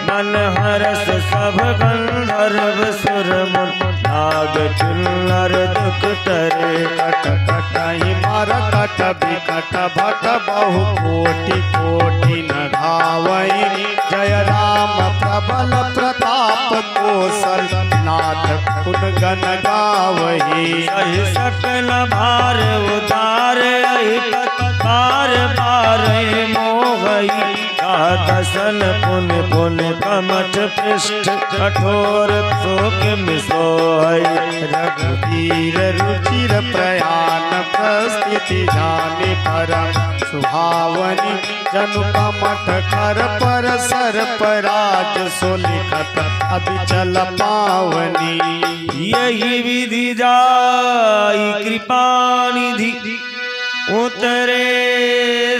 S1: मन हरस सब गंधर्व सुर मुन नाग किन्नर दुख टरे
S2: कट कटहि मार कट बिकट भट बहु कोटि कोटि न धावई जय राम प्रबल प्रताप कोसल नाथ कुन गन गावही
S1: सही सकल भार उतार बार बार मोहई दसन पुन पुन कमठ पृष्ठ कठोर शोक मिसोहई
S2: रघुवीर रुचिर प्रयाण प्रस्थिति जाने परम सुहावनी जनु कमठ कर पर सर पराज सोलिखत अभिचल पावनी
S1: यही विधि जाई कृपा निधि उतरे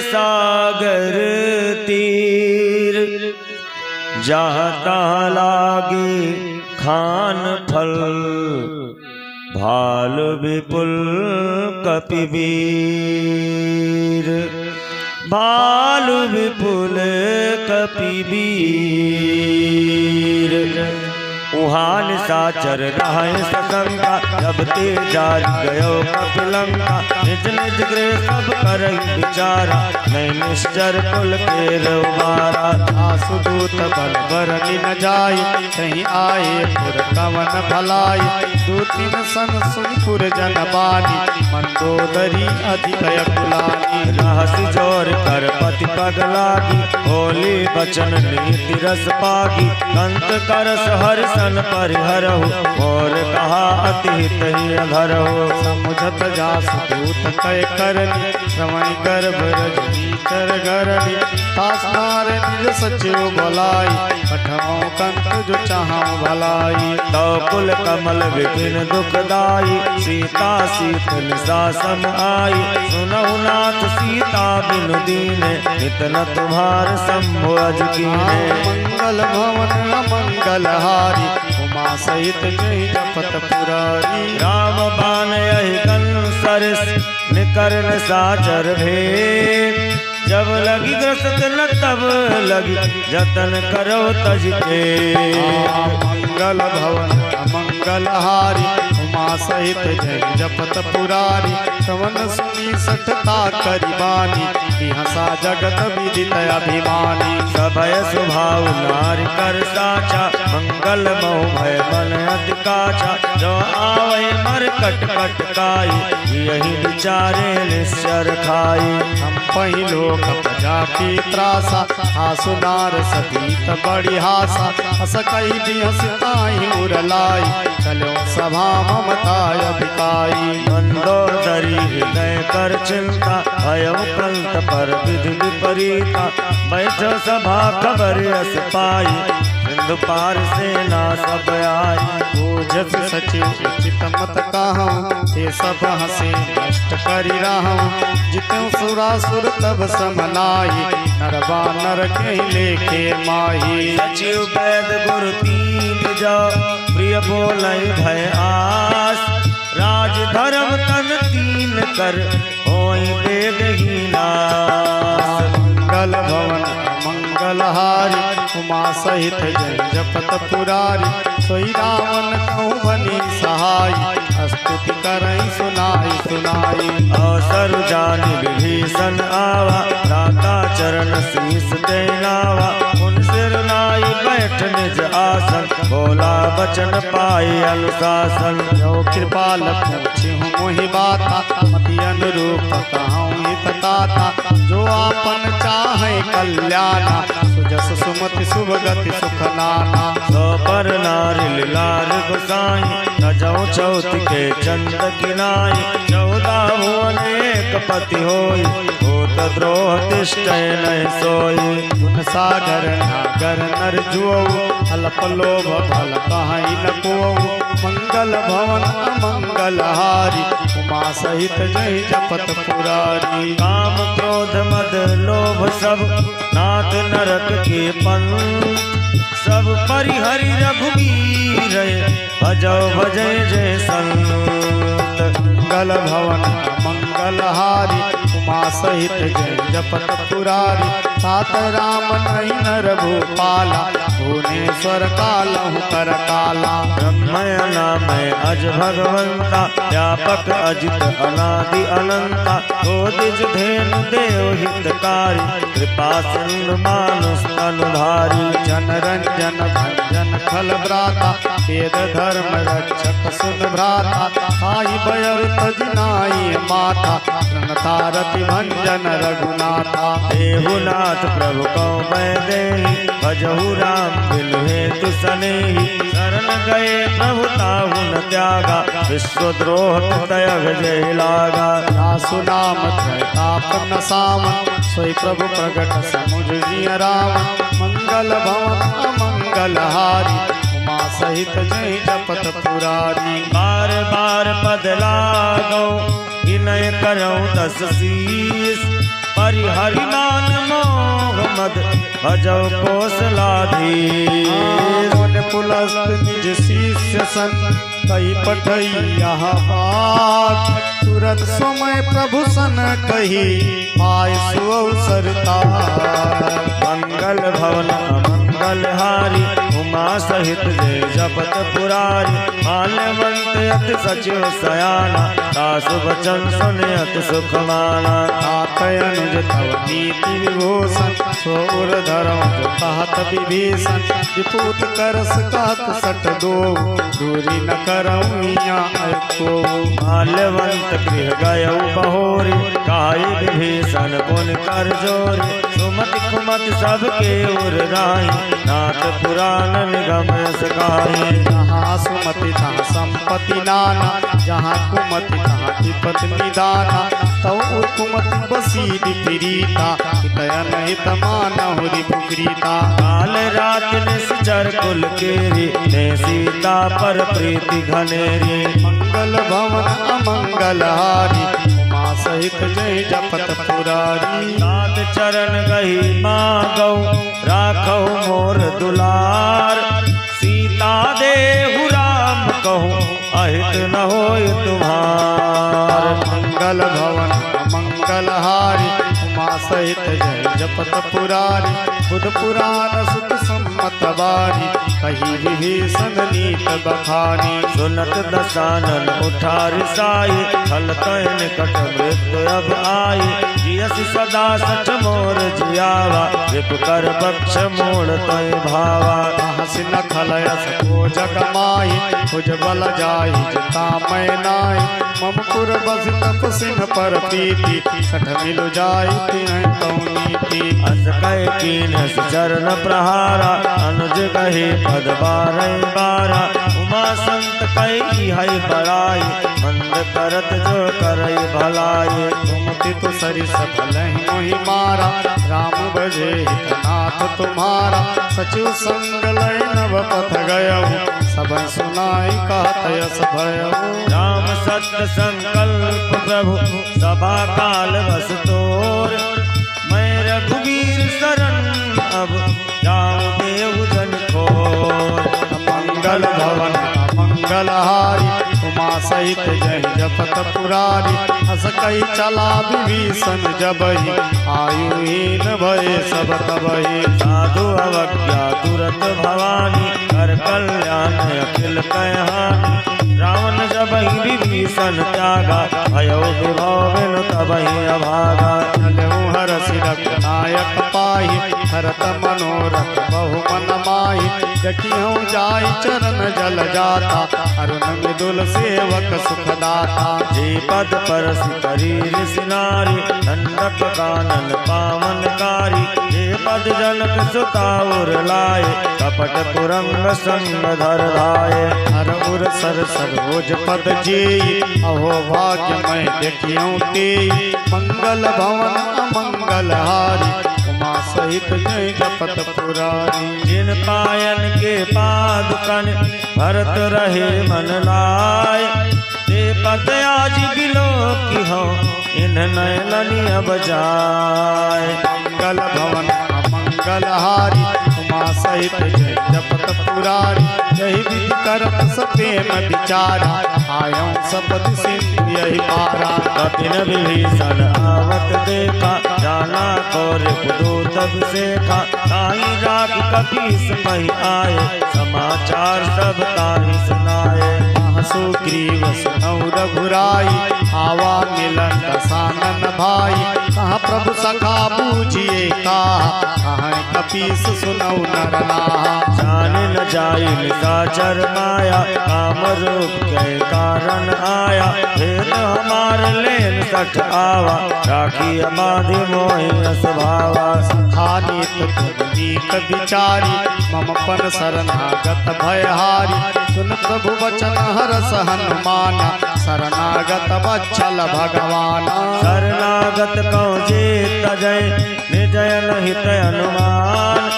S1: सागर तीर जहाँ तहाँ लागे खान फल भाल विपुल कपि वीर भालु विपुल कपि वीर उहान साचर रहे सतंका जब ते जारी गयो कपिलंका निज निज गृह सब करहि विचारा नहीं निश्चर कुल के रवारा
S2: आसुदूत बल बरनि न जाय कहीं आए पुर कवन भलाई दूतिन सन सुनपुर जन बानी मंदोदरी अधिक कुलानी
S1: रहस्य जोर कर पति पग लागी होली बचन नीति रस पागी कंत करस हर सन परिहरहु और कहा अति हित ही अधरहु
S2: समुझत जासु दूत कय करनी श्रवण गर्भ रजनी चर गरनी तास नार निज सचिव भलाई पठमो कंत जो चाहूं भलाई
S1: तो कुल कमल विपिन दुखदाई सीता सीत निसा सम आई सुनहु नाथ सीता बिनु दीने इतना तुम्हार शंभु अज कीने
S2: मंगल भवन अमंगल हारी उमा सहित जय जपत पुरारी
S1: राम बान यही कंसरस निकरन साचर भेद जब लगी ग्रस्त न तब लगी जतन करो तज के
S2: मंगल भवन अमंगल हारी उमा सहित जय जपत पुरारी श्रवण सुनी सठता करिबानी बिहसा जगत विदित अभिमानी
S1: सभय स्वभाव नारी कर साचा मंगल मोह भय मन अति काचा जो आवे मर कट कट काई यही विचारे निश्चर खाई
S2: हम पहिलोक प्रजा की त्रासा आसुनार सतीत बड़ी हासा हस कई बिहसताई मुरलाई चलो सभा ममताय बिकाई
S1: मंदोदरी हृदय कर चिंता भयउ पंत पर विधि विपरीता बैठो सभा खबर यस पाई सिंधु पार सेना सब आई।
S2: ओजस सचिव उचित मत कहूँ, ते सब हंसे नष्ट करी रहूँ। जितु सुरासुर तब समनाई, नरवा नर के लेखे माही।
S1: सचिव वैद गुरु तीन जो, प्रिय बोलै भय आस। राज धर्म तन तीन कर, होई वेग ही नास।
S2: मंगल भवन मंगलहारी, उमा सहित जय जपत पुरारी। सोई रावण कहूँ बनी सहाई, स्तुति करई सुनाई सुनाई।
S1: अवसर जानि विभीषण आवा, दाता चरण शीस ते नावा। उन सिर नाई बैठ निज आसन, बोला वचन पाई अनुशासन।
S2: जो कृपाल पूछिहु मोहि बाता, मति अनुरूप कहूँ हित ताता। जो आपन चाहे कल्याणा, सुजस सुमति शुभ गति सुख नाना।
S1: सो पर नारिल लाल गोसाई, रजौ चौथ के चंद किनाई। 14 भुवन एक पति होई, होत द्रोह तिष्ठै नहीं सोई।
S2: गुण सागर नागर नर जुओ, अल्प लोभ फल कहीं न कोऊ। मंगल भवन अमंगल हारी, उमा सहित जय जपत पुरारी।
S1: काम क्रोध मद लोभ सब, नाथ नरक के पंथ। सब परिहरि रघुवीर, भजौ भजय जय संत।
S2: मंगल भवन मंगल हारी, उमा सहित जय जपत पुरारी। सात राम नहीं नर भूपाला, भुवनेश्वर कालहु कर काला।
S1: ब्रह्मय नामय अज भगवंता, व्यापक अजित अनादि अनंता। ओ दिज धेनु देव हितकारी, कृपा सिंधु मानुष तनुधारी।
S2: जन रंजन भंजन खल भ्राता, वेद धर्म रक्षक सुन भ्राता। आई बयर तजनाई माता, प्रणतारति भंजन रघुनाथा।
S1: देहुनाथ प्रभु कौ मैं देहि, भजहु राम बिनु हेतु सनेहि। शरण गए प्रभु ताहु न त्यागा, विश्वद्रोह तयग जय लागा।
S2: दासु नाम त्रैताप न सावन, सोई प्रभु प्रगट समुझ जिय रावण। मंगल भवन अमंगल हारी, उमा सहित जय जपत पुरारी।
S1: बार बार पद लागौ, विनय करौ 10 शीस। परिहरि मान मोह मद, भजौ कौशलाधीश।
S2: पुलस्त निज शिष्य सन, कई पठैया बात। तुरंत समय प्रभु सन कही, आय सुअवसर तार।
S1: मंगल भवन मंगल हारी, उमा सहित जय जपत पुरारी। माल्यवंत अति सचिव सयाना, दासु वचन सुनयत सुख माना।
S2: आतय अनुज तव नीति विभूषण, सोर धरम जो कहत विभीषण। विपूत करस कहत सट दो, दूरी न करऊँ को।
S1: माल्यवंत गृह गयौ बहोरी, काई विभीषण पुन कर जोरी। सुमति कुमति सबके उर राही, नाथ पुराण निगम सगाई।
S2: जहाँ सुमति तहाँ संपत्ति नाना, जहाँ कुमति तहाँ विपत निदाना। तव कुमति बसी विपरीता, हितयन हित मानहु रिपुग्रीता।
S1: काल रात निश्चर कुल केरी, ने सीता पर प्रीति घनेरी।
S2: मंगल भवन अमंगल हारी, उमा सहित जय जपत पुरारी।
S1: नाथ चरण गही मागौ, राखौ मोर दुलार। सीता देहु राम कहूँ, अहित न होय तुम्हार।
S2: मंगल भवन मंगल हारी, उमा सहित जय जपत पुरारी। बुध पुराण सुत सम्मत बारी, कही विभीषण नीत बखानी।
S1: सुनत दसानन उठार साई, खल तय निकट मृत्यु अब आई। जियस सदा सठ मोर जियावा, विप कर बक्ष मोड़ तय भावा।
S2: हसी न खलयस को जग माही, तुझ बल जाहि जिता मैं नाई। मम पुर बस तप सिंह पर प्रीति, सठ मिलु जाई तिह कौनीति।
S1: अस कह कीन चरण प्रहारा, अनुज कहे पद 12 12। उमा संत कई है बड़ाई, मंद करत जो करई भलाई।
S2: तुमति तो सरिस भलहि मोहि मारा, राम भजे नाथ तुम्हारा। सचिव संग लय नव पथ गयऊ, सब सुनाई कहत यस भयऊ।
S1: राम सत्य संकल्प प्रभु सभा काल बस तोर, मैं रघुवीर शरण अब जाऊं देव जन खोर।
S2: मंगल भवन मंगलहारी, उमा सहित जय जपत पुरारी। हस कही चला विभीषण जबहि, आयुहीन भये सब तबहि।
S1: साधु अवज्ञा तुरत भवानी, कर कल्याण अखिल कहानी। रावण जबहि विभीषण त्यागा, भयो विभव बिनु तबहि अभागा।
S2: चलऊ हरषि रघुनायक पाहि, हरत मनोरथ बहु मन माहि। देखिहु जाय चरण जल जाता, अरुण मृदुल सेवक सुखदाता।
S1: जे पद परस करी सिनारी, दंडक कानन पावनकारी। जे पद जनक सुताउर लाए, कपट कुरंग संग धर धाये।
S2: हर उर सर सरोज पद जेई, अहो भाग्य मैं देखियो तेई। मंगल भवन अमंगल हारी, उमा सहित जय जपत पुरारी।
S1: जिन पायन के पादुकन भरत रहे मन लाय, ते पद आज बिलो की हो इन नयन अब जाय।
S2: मंगल भवन अमंगल हारी, उमा सहित जय जपत पुरारी। यही विधि करत सप्रेम विचारा, आयो सपद सिंधु यही पारा।
S1: कपिन विभीषण आवत देखा, जाना कौर पुदूत अभिषेका। ताहि जाग कपीस पहि आए, समाचार सब ताहि सुनाए।
S2: सुग्रीव सुनौ रघुराई, आवा मिलन दसानन भाई। कहाँ प्रभु सखा बूझिए कहा, कहाँ कपीस सुनौ नर नाहा।
S1: जान न जाई निशाचर माया, काम रूप के कारण आया। भेद हमार लेन सठ आवा, राखी अमाधि मोहि रस भावा।
S2: खानी तुक विचारी, मम पन शरणागत भयहारी। सुन प्रभु वचन हरस हनुमाना, शरणागत वत्सल भगवाना।
S1: शरणागत कौ जेत जय, निजय हित हनुमान।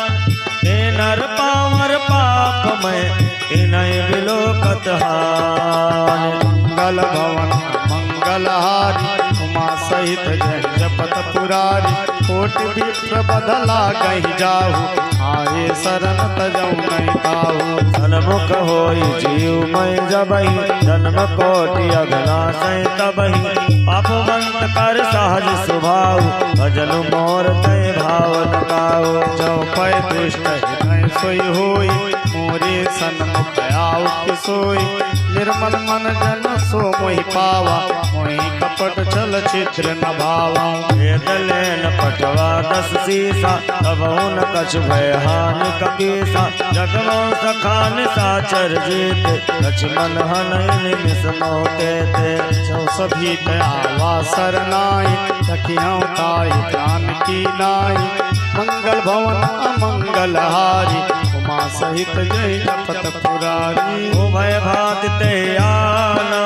S1: हे नर पावर पाप में, इनय बिलोकत हान।
S2: मंगल भवन मंगल हारी, उमा सहित जय जपत पुरारी। कोटि विप्र बदला कहीं जाहू, आए शरण तजऊ नहीं ताहू।
S1: सन्मुख होई जीव मैं जबहि, जन्म कोटि अघनाशय तबहि। पापवंत कर सहज स्वभाव, भजन मोर तय भावन काऊ।
S2: जो पै दुष्ट हृदय सोई होई, मोरे सन्मुख आउ के सोई। निर्मल मन जन सो मोहि पावा, मोहि कपट छल छिद्र न भावा।
S1: वेद लेन पटवा 10 सीसा, तबहु न कछ भय हानि कपीसा। जगमो सखान साचर जीते, कछ मन हनहि निमिष मोते ते।
S2: जो सभी दयावा सरनाई, सखियों ताई प्राण की नाई। मंगल भवन अमंगल हारी, उमा सहित जय जपत पुरारी।
S1: उभय भात ते आना,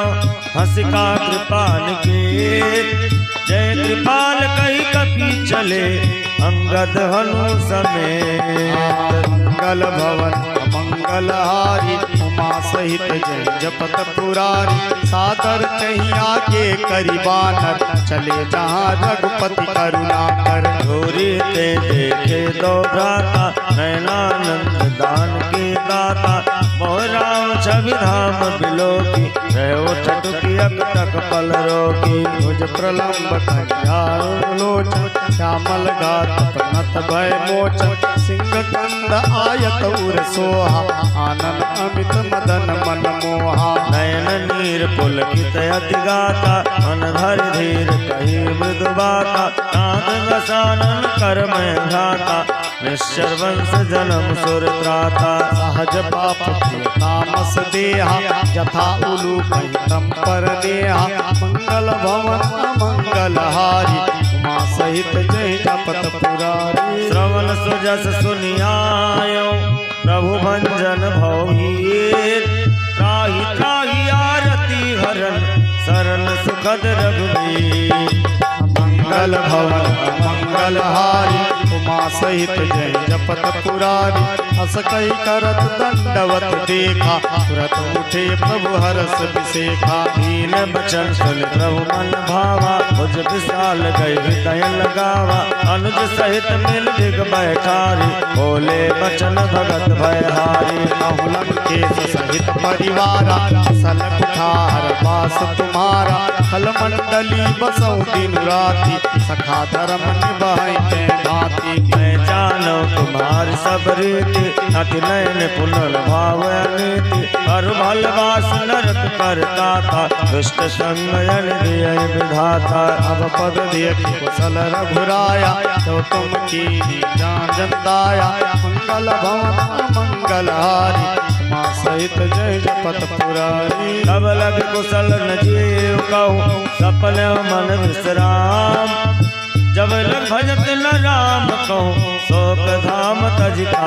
S1: हंसिका कृपान के। जय कृपाल कही कपि चले, अंगद हनु समेत।
S2: मंगल भवन अमंगल हारी, उमा सहित जय जपत पुरारी। सादर कहीं आगे करी बानर, चले जहाँ रघुपति करुणा कर।
S1: धूरी ते देखे दो भ्राता, नैनानंद दान के दाता। मोहराम छवि धाम बिलोकी, रहो ठटुकी अकटक पल रोकी।
S2: भुज प्रलम्ब लोचन, श्यामल घात प्रणत भय मोचन। सिंह कंद आयत उर सोहा, आनंद अमित मदन मन मोहा।
S1: नयन नीर पुलकित अति गाता, मन धर धीर कही मृदु बाता। नाद रसानन कर मैं घाता, निश्चर वंश जन्म सुर त्राता।
S2: सहज पाप तामस देहा, जथा उलू तम पर देहा। मंगल भवन अमंगल हारी, उमा सहित जय जपत पुरारी।
S1: श्रवण सुजस सुनियायो, प्रभु भंजन भव हीर। सुखद रघुवीर।
S2: मंगल भवन मंगल हारी उमा सहित जय जपत पुरारी। हस कई करत दंडवत देखा तुरत उठे प्रभु हरस विसेखा।
S1: दीन बचन सुन प्रभु मन भावा भुज विशाल गई हृदय लगावा। अनुज सहित मिल दिग बैठारी बोले बचन भगत भयहारी।
S2: बहुलन केस सहित परिवारा सल कुठार वास तुम्हारा। फल मंडली बसौ दिन राति सखा धर्म निभाई भांति।
S1: मैं जानो तुम्हारी सब रीति अति नयन पुनर्भाव नीति। हर भलवास नरक करता था दुष्ट संगयन दिय विधाता।
S2: अब पद देख कुशल रघुराया तो तुम की जान जनदाया। मंगल भवन मंगल हारी उमा सहित जय जपत पुरारी।
S1: तब लग कुशल न जीव कहूँ सपन मन विश्राम। जब लग भजत न राम कहूँ शोक धाम तजिता।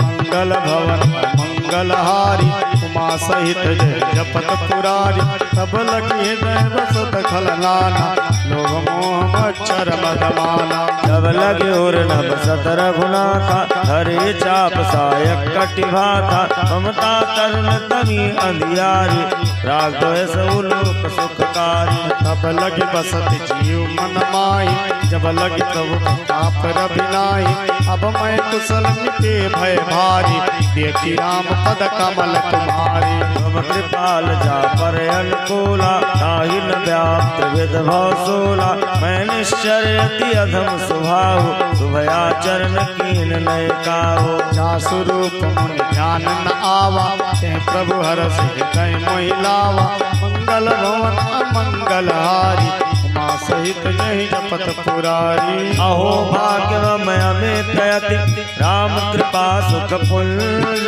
S2: मंगल भवन मंगल हारी उमा सहित जय जपत पुरारी। तब लगी हृदय रस दखल नाना लोभ मोह मच्छर मदमाना।
S1: जब लगे और नभ सत रघुनाथा हरे चाप सायक कटिभाथा। ममता तरुण तमी अंधियारी राग द्वेष उलोक सुखकारी।
S2: तब लगी बसत जीव मन माही जब लगी प्रभु ताप रबिनाही। अब मैं कुशल मिटे भय भारी देखी राम पद कमल तुम्हारी।
S1: तुम कृपाल जा पर अनुकूला ताहि न व्याप्त विद भव सोला। मैं निश्चर्य अति अधम स्वभाव शुभयाचरण कीन नय काहो।
S2: जा स्वरूप मुनि ध्यान न आवा ते प्रभु हरस हृदय मोहि लावा। मंगल भवन अमंगल हारी उमा सहित जय जपत पुरारी।
S1: अहो भाग्यमय अमित अति राम कृपा सुख पुंज।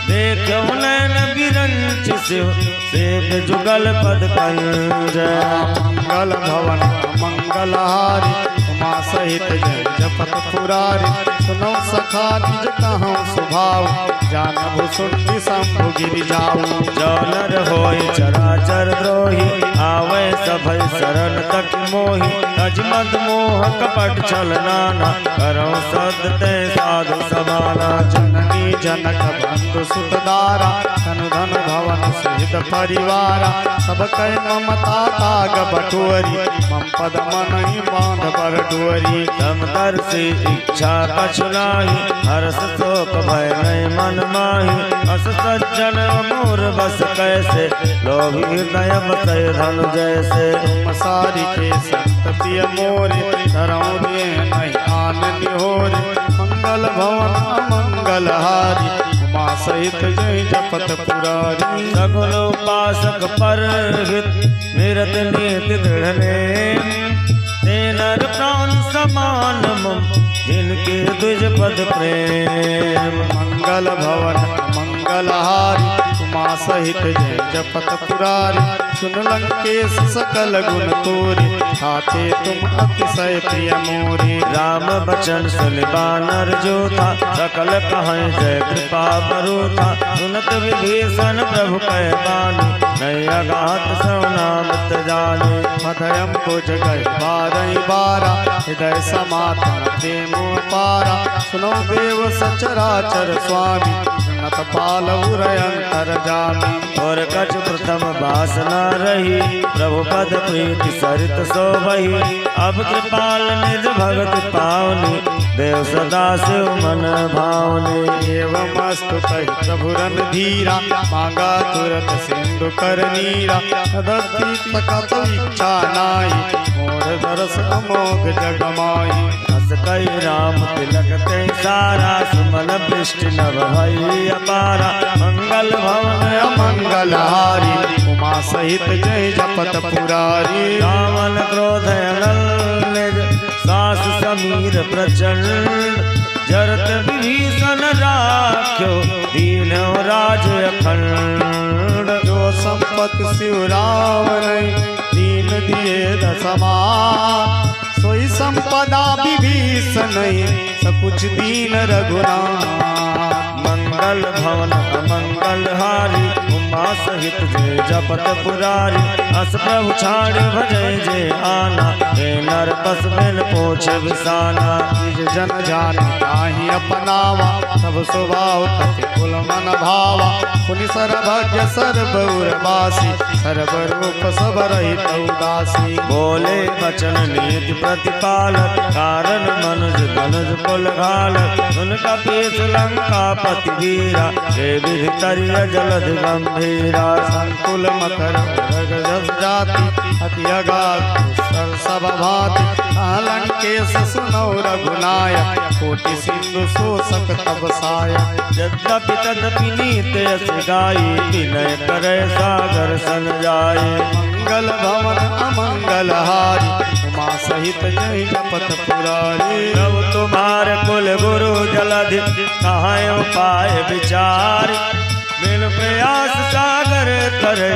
S1: देखो नैन बिरंच शिव सेव जुगल पद कंज।
S2: मंगल भवन मंगल हारी उमा सहित जय जपत पुरारी। सुनो सखा निज कहूँ स्वभाव जानबु सुनि शंभु गिरि जाऊ।
S1: जो नर होय चराचर द्रोही आवे सभय शरण तक मोहि। तज मद मोह कपट छल नाना करौ सद साधु समाना।
S2: जननी जनक बंधु सुतदारा धन धन भवन सहित परिवारा। सब कह ममता ताग बटुअरी मम पद मनहि बांध पर डुअरी।
S1: तम तरसी इच्छा कछु नाही हर्ष शोक भय नहीं मन माही। अस सज्जन मोर बस कैसे लोभी हृदय बसय धन जैसे।
S2: तुम सारी के संत प्रिय मोरे धरऊं दे नहीं आन निहोरे। मंगल भवन अमंगल हारी उमा सहित जय जपत पुरारी।
S1: सगुन उपासक पर हित निरत नीति दृढ़ नेम। नर प्राण समान मम जिनके द्विज पद प्रेम।
S2: मंगल भवन मंगल हारी उमा सहित जय जपत पुरारी। सुन लंकेश सकल गुण तोरे ठाते तुम अतिशय प्रिय मोरे।
S1: राम बचन सुनि बानर जोधा सकल कहै जय कृपा बरूथा। सुनत विभीषण प्रभु कह बानी नय अगात सवनामत जाने।
S2: मदयम बुझ गए बारही बारा हृदय समातन प्रेम पारा। सुनो देव सचराचर स्वामी सुनत पाल उरयंतर जामी।
S1: और कछ प्रथम वासना रही प्रभु पद प्रीति सरित सोभहि। अब कृपाल निज भगत पावनी देव सदा शिव मन भावनी।
S2: एवमस्तु कहि प्रभु रणधीरा मांगा तुरत सिंधु कर नीरा। दत्ती सकत इच्छा नाई मोर दरस अमोघ जगमाई।
S1: हस कई राम तिलक ते सारा सुमन पृष्ठ नभ भई अपारा। मंगल भवन
S2: अमंगल हारी उमा सहित जय जपत पुरारी।
S1: रावण क्रोध अनल निज सास समीर प्रचंड। जरत विभीषण राख्यो दीन राज अखंड।
S2: जो संपत शिव राम दीन दिए दसमान। सोई संपदा विभीषण सकुच दीन रघुनाथ।
S1: मंगल भवन अमंगल हारी उमा सहित जय जपत पुरारी अस प्रभु छाड़ भजय जय आना हे नर बस बिन पोछ बिसाना
S2: निज जन जान ताहि अपनावा सब स्वभाव तति कुल मन भावा पुनि सर्वज्ञ सर्वउरवासी सर्वरूप सब रहित उदासी
S1: बोले वचन नीति प्रतिपालक कारण मनुज धनुज कुल घालक सुन कपीस लंका पति वीरा हे विधि तरिय जलधि गंभीरा
S2: संकुल मकर जस जाति अति अगाध सर सब भाति लंकेश सुनौ रघुनायक कोटि सिंधु शोषक तब सायक
S1: यद्यपि तदपि नीत यस गाई विनय करे सागर सन जाए
S2: मंगल भवन अमंगल हारी उमा सहित जय जपत पुरारी
S1: प्रभु तुम्हार कुल गुरु जलधि कहाँ उपाय विचार बिन प्रयास सागर करे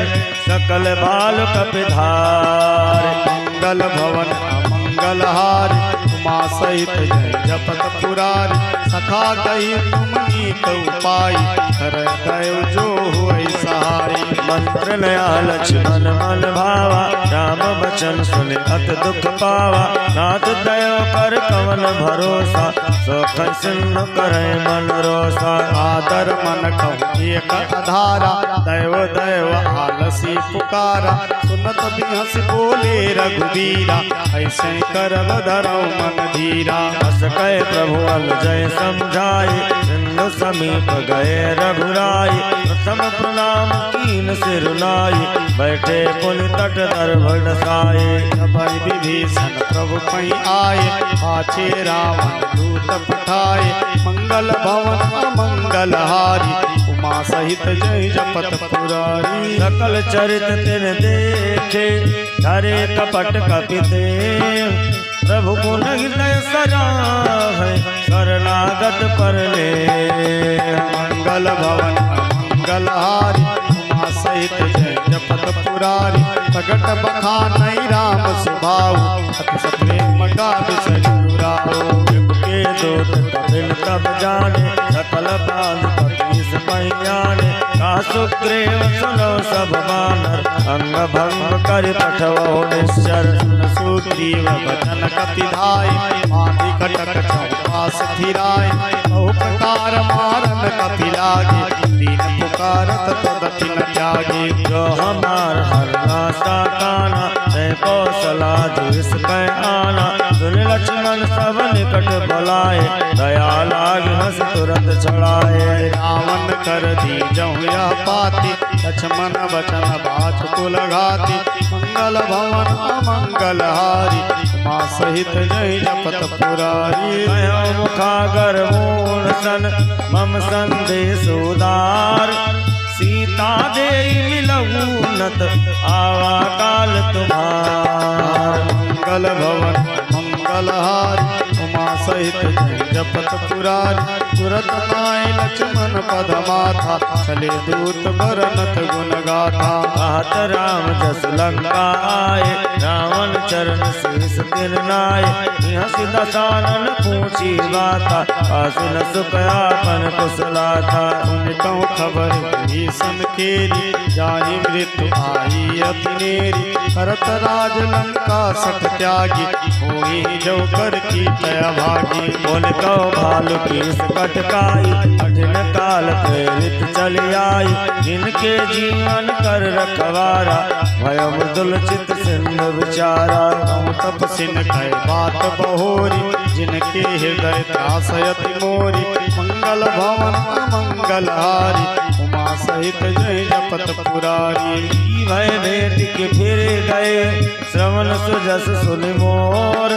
S1: सकल बाल कपिधार
S2: मंगल भवन अमंगल हारी उमा सहित जय जपत पुरारी सखा कही तुम नीत उपाय कर दयो जो हुई सहाय
S1: मंत्र नया लक्ष्मण मन भावा राम बचन सुने अत दुख पावा नाथ दयो कर कवन भरोसा सोख सिंह करे मन रोसा
S2: आदर मन कहु एक अधारा दैव दैव आलसी पुकारा सुनत बिहस बोले रघुबीरा ऐसे करब धरौ मन धीरा
S1: हस कहे प्रभु अल जय समझाए सिंधु समीप गए रघुराई प्रथम प्रणाम कीन सिर नाई बैठे पुनि तट दर्भ साए
S2: भय विभीषण प्रभु पै आए पाछे रावण दूत पठाए मंगल भवन अमंगल हारी उमा सहित जय जपत पुरारी
S1: सकल चरित तिन देखे धरे कपट कपिते प्रभु गुण हृदय सराहै शरणागत पर ले
S2: मंगल भवन अमंगल हारी उमा सहित जय जपत पुरारी प्रगट बखानै राम सुभाऊ अति सप्रेम गावि सजुराओ
S1: के दूत कपिल तब जाने सकल बाल पतीस पैयाने का सुग्रीव सुनो सब बानर अंग भंग कर पठवो निश्चर
S2: सुग्रीव बचन कपि धाय माधि कटक चौपास फिराय बहु प्रकार मारन कपि लागे दीन पुकारत तदपि न त्यागे
S1: जो हमार हरनासा काना तै कौशला जिस कै आना सुन लक्ष्मण सब निकट बुलाए दया लाग हंस तुरंत छड़ाए
S2: रावण कर दी जहु यह पाति लक्ष्मण बचन बात कुल घाति मंगल भवन अमंगल हारी उमा सहित जय जपत पुरारी
S1: मुखागर मूल सन मम संदेश उदार सीता दे मिलहु नत आवा काल तुम्हार
S2: मंगल भवन मंगल हारी उमा सहित जय जपत पुरारी तुरत नाय लक्ष्मण पद माथा चले दूत बरनत गुण गाथा
S1: कहत राम जस लंका आए रावण चरण शीस तिन नाय हंसी दसानन पूछी बाता आसिन सुख आपन कुशलाथा
S2: सुन कहूँ खबर भीषण केरी जाहि मृत्यु आई अतिनेरी करत राज लंका सठ त्यागी होई जो कर की तय भागी
S1: बोल कहो भालू की कटकाई कठिन काल प्रेरित चली आई जिनके जीवन कर रखवारा भय मृदुल चित सिंधु विचारा
S2: तपसिन कह बात बहोरी जिनके हृदय त्रासयति मोरी मंगल भवन मंगल हारी उमा सहित जय जपत पुरारी
S1: भय भेट के फिर गए श्रवण सुजस सुनि मोर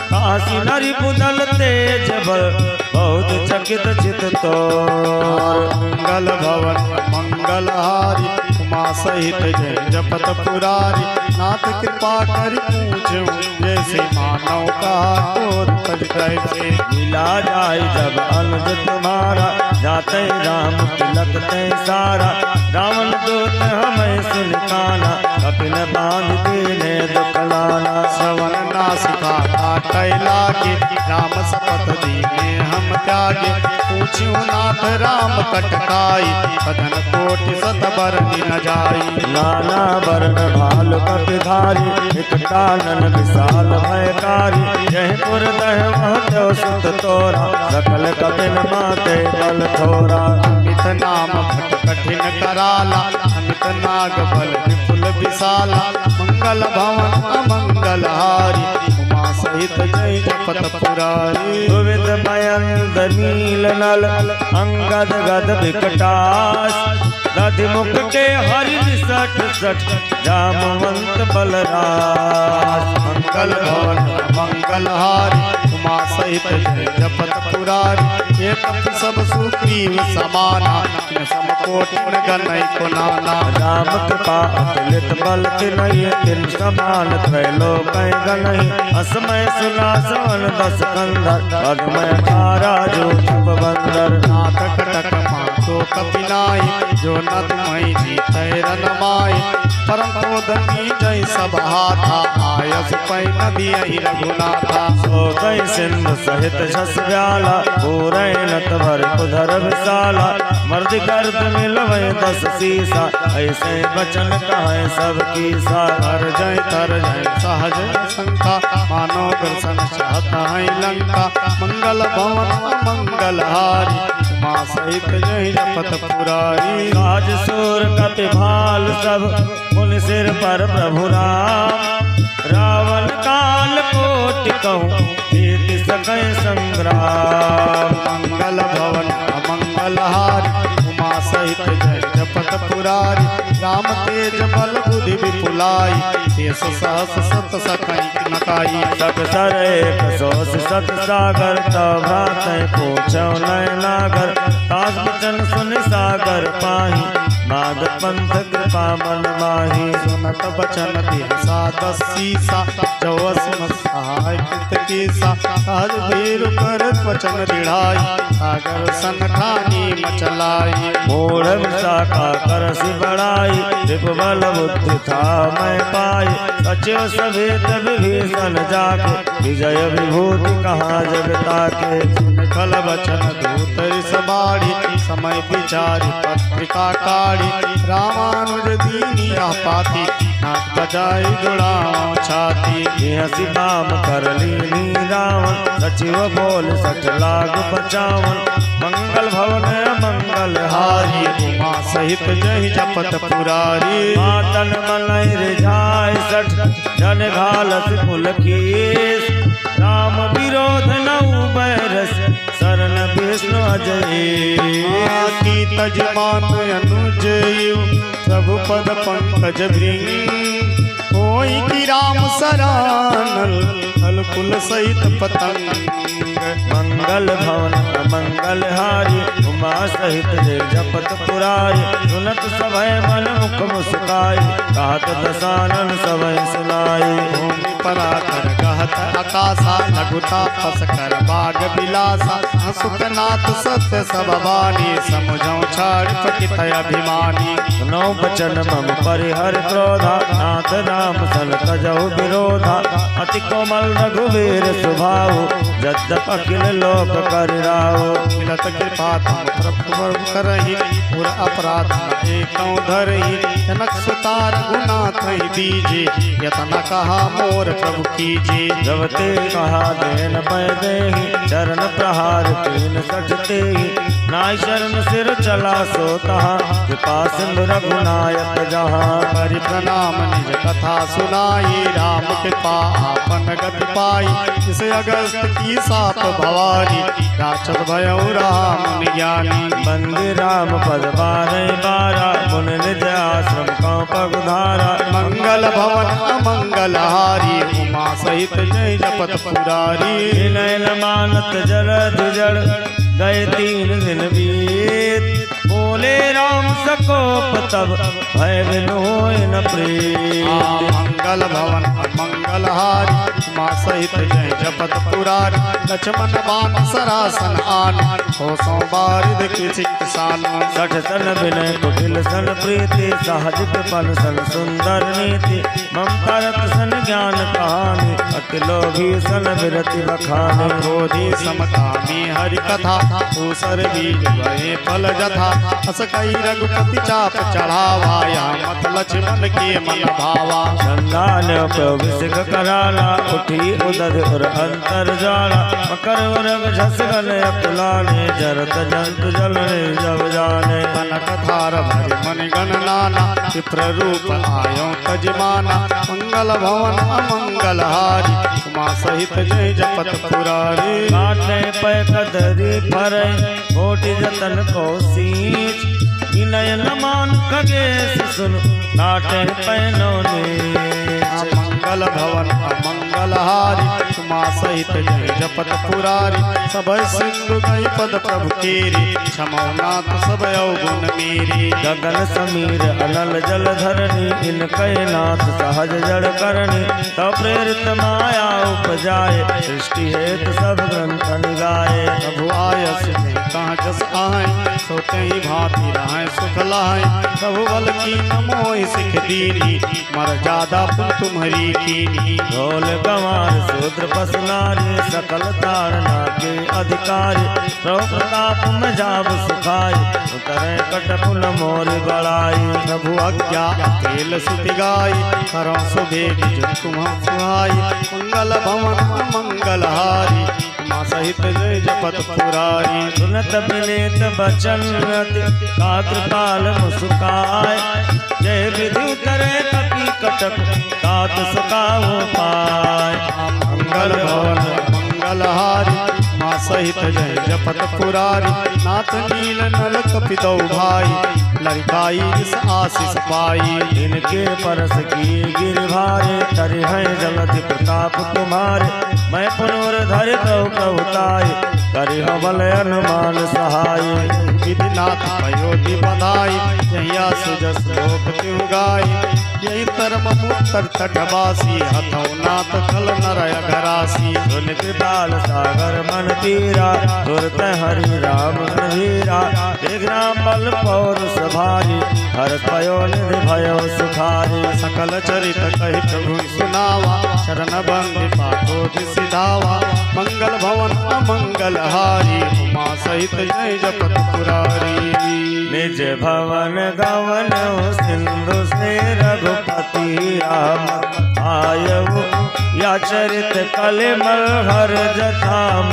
S1: काशी नरि पुदल तेज बहुत चकित चित तोर
S2: मंगल भवन मंगल हारी उमा सहित जय जपत पुरारी नाथ कृपा करि पूछूं जैसे मानव का तोर तज कैसे
S1: मिला जाय जब अनुज तुम्हारा जाते राम तिलक ते सारा रावण दूत हमें सुनकाना कपिल बांध दीने दुख लाना
S2: श्रवण नासिका काटै लागे राम सपथ शपथ दीने हम त्यागे, पूछ्यू नाथ राम कटकाई, सदन कोटि सत बरनी न जाई।
S1: नाना वर्ण भाल कपिधारी, एक कानन विशाल भयकारी, यह पुर दह महत्व सुत तोरा, सकल कपिन माते बल थोरा।
S2: अमित नाम भट कठिन कराला, अमित नाग बल विपुल विशाला, मंगल भवन अमंगल हारी, उमा सहित जय जपत पुरारी।
S1: विविध मयंद नील नल, अंगद गद विकटास, दधिमुख के हरि सठ सठ, जामवंत बलराज।
S2: मंगल भवन मंगल हारी, उमा सहित जय जपत पुरारी। एक सब सुग्रीव समाना, न समकोटि न गणै को नाना।
S1: राम कृपा अतुलित बल तिनहि, तिन समान त्रैलोक गणहि। असमय सुनासवन दस कंधर, पद्मय तारा जो जप बंदर।
S2: नाथ कटक मातो कपिनाई, जो न तुम्हें जीतै रनमाई। परम क्रोधनी जय सब हाथा, आयस पै नदी रघुनाथा।
S1: सो गई सिंधु सहित जस व्याला, पूरै नत भर उधर विशाला। मर्द गर्द मिलवै दस सीसा, ऐसे बचन कहे सब कीसा।
S2: तर जय सहज शंका, मानो दर्शन चाहता है लंका। मंगल भवन मंगल हारी, उमा सहित जय जपत पुरारी।
S1: राज सूर कपि भाल सब, मुनि सिर पर प्रभु राम। रावण काल कोटि कहूँ, जीत सकै संग्राम।
S2: मंगल भवन अमंगल हारी, उमा सहित जय जपत पुरारी। राम तेज बल बुद्धि विपुलाई, शेष सहस सत सकै नकाई।
S1: सत सर एक सोस सत सागर, तब भ्रातै पूछौ नय नागर। तास बचन सुनि सागर पाही, नाद पंथ कृपा मन माही।
S2: सुनत बचन दिहसा दस सीसा, जवसम सहाय कृत कीसा। सहज भीरु करत वचन दृढ़ाई, सागर सन ठानी मचलाई।
S1: मूढ़ विशाखा करसि बढ़ाई, विपुबल बुद्धि था मैं पाई। सचिव सभेत विभीषण जाके, विजय विभूति कहाँ जग ताके।
S2: खल बचन दूत सबाड़ी, समय विचारी पत्रिका काढ़ी। रामानुज दीनी पाती, नाथ बजाई जुड़ाओ छाती।
S1: हसी काम कर लीनी रावण, सचिव बोल सठ लाग बचावन। मंगल भवन मंगल हारी,
S2: उमा सहित जय जपत पुरारी।
S1: मातन मलय रिझाय सठ, जन घालस पुलकेश। राम विरोध नौ बैरस, शरण विष्णु अजय।
S2: की तजमान अनुजयु, प्रभु पद पंकज भृंग। होई की राम सरानल, फल फूल सहित पतंग।
S1: मंगल भवन मंगल हारी, उमा सहित जय जपत पुरारी। सुनत सभय मन मुख मुस्काई, कहत दसानन सभय सुनाई।
S2: भूमि पराकर कहत आकाशा, लघुता पस कर बाग बिलासा। सुखनाथ सत्य सब बानी, समुझौ छाड़ पतित अभिमानी।
S1: सुनौ बचन मम परिहर क्रोधा, नाथ राम सन तजहु विरोधा। अति कोमल रघुवीर स्वभाव, यद्यप अखिल लोक करिराओ।
S2: मिलत कृपा तुम प्रभु करहि, पुर अपराध एकौ धरहि। जनक सुता रघुनाथ दीजे, यतन कहा मोर प्रभु कीजे।
S1: जब ते कहा देन पै देहि, चरण प्रहार तीन सठते। नाय शरण सिर चला सो तहा, कृपा सिंधु रघुनायक जहाँ।
S2: हरि प्रणाम निज कथा सुनाई, राम कृपा आपन गति पाई। इस अगस्त की साप भवानी, राक्षस भयउ राम ज्ञानी।
S1: बंदी राम पद बारह बारा, मुन निज आश्रम कौ पगुधारा।
S2: मंगल भवन अमंगल हारी, उमा सहित जय जपत पुरारी।
S1: विनय मानत जल दुजड़, गए 3 दिन बीत। बोले राम सकोप तब, भय बिनु होय न प्रीत।
S2: मंगल भवन मंगलहारी उमा सहित जय जपत पुरारी लक्ष्मण बाण सरासन आन हो सो बारिद किसी किसान
S1: सठ सन विनय कुटिल सन प्रीति सहज कृपन सन सुंदर नीति ममता रत सन ज्ञान कहानी अति लोभी सन विरति बखानी
S2: क्रोधी समकामी हरि कथा ऊसर बीज गए फल जथा अस कई रघुपति चाप चढ़ावा या मत लक्ष्मण के मन भावा
S1: संधान प्रभिषेक कराला उठी उदध और अंतर जाला मकर वरग झस गल अकुलाने जरत जंतु जलने जब जाने
S2: कनक धार भरि मन गण नाना चित्र रूप आयो तजमाना मंगल भवन अमंगल हारी उमा सहित जय जपत पुरारी
S1: काटे पै कदरी फरे कोटि जतन को सींच विनय नमान खगेश सुन काटे पैनो
S2: मंगल भवन अमंगल हारी उमा सहित जय जपत पुरारी सब सिंधु गई पद प्रभु केरी क्षमौनाथ सब अवगुण मेरी
S1: गगन समीर अनल जल धरणी इनके नाथ सहज जड़ करणी तब प्रेरित माया उपजाए सृष्टि हेतु सब ग्रंथ गाए
S2: प्रभु आयस में कहाँ जस आए सोते ही भांति रहे सुख लाए प्रभु बल की नमो सिख दीनी मर ज्यादा पुन तुम्हारी कीनी
S1: ढोल गंवार शूद्र पशु नारी सकल ताड़ना के अधिकारी प्रभु प्रताप में जाब सुखाई उतरे कट पुन मोर बड़ाई
S2: प्रभु आज्ञा अकेल सुति गाई करो सुभेद जो तुम सुहाई मंगल भवन मंगल हारी उमा सहित जय जपत पुरारी
S1: सुनत विनेत बचन का कृपाल मुस्काय जय विधि उतरे कपि कटक तात सुखाओ पाय
S2: मंगल भवन मंगल हारी उमा सहित जय जपत पुरारी नाथ नील नल कपितौ भाई लड़काई इस आशीष पाई
S1: इनके परस की गिर भारे तरि है जलधि प्रताप तुम्हारे मैं पुनर्धर प्रभु प्रभुताय करि बल अनुमान सहाय
S2: विधिनाथ पयोधि बधाई यहिया सुजस लोक तिहु गाई यही तरम उत्तर तटवासी हथौ नाथ खल नरय घरासी
S1: सुन कृपाल सागर मन पीरा तुरत हरि राम वीरा विग्राम बल पौर सभारी हर पयो निधि भयो सुखारी
S2: सकल चरित कहि प्रभु सुनावा शरण बंदि पाठोधि सिधावा मंगल भवन अमंगल हारी उमा सहित जय जपत पुरारी
S1: निज भवन गवन सिंधु से रघुपति राम आयऊ या चरित कलिमल हर जथाम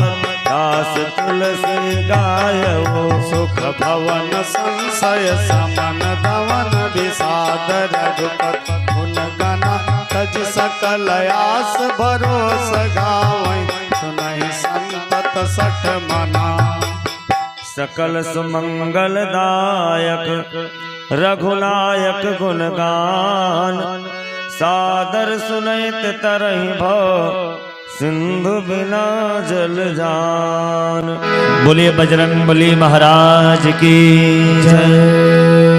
S1: दास तुलसी गायऊ
S2: सुख भवन संशय समन दवन विषाद रघुपत गुण गना तज सकल आस भरोस गावै सुनहि संतत सठ मना
S1: सकल सुमंगलदायक रघुनायक गुणगान सादर सुनैत तरहि भव सिंधु बिना जल जान। बोलिए बजरंग बली महाराज की जय।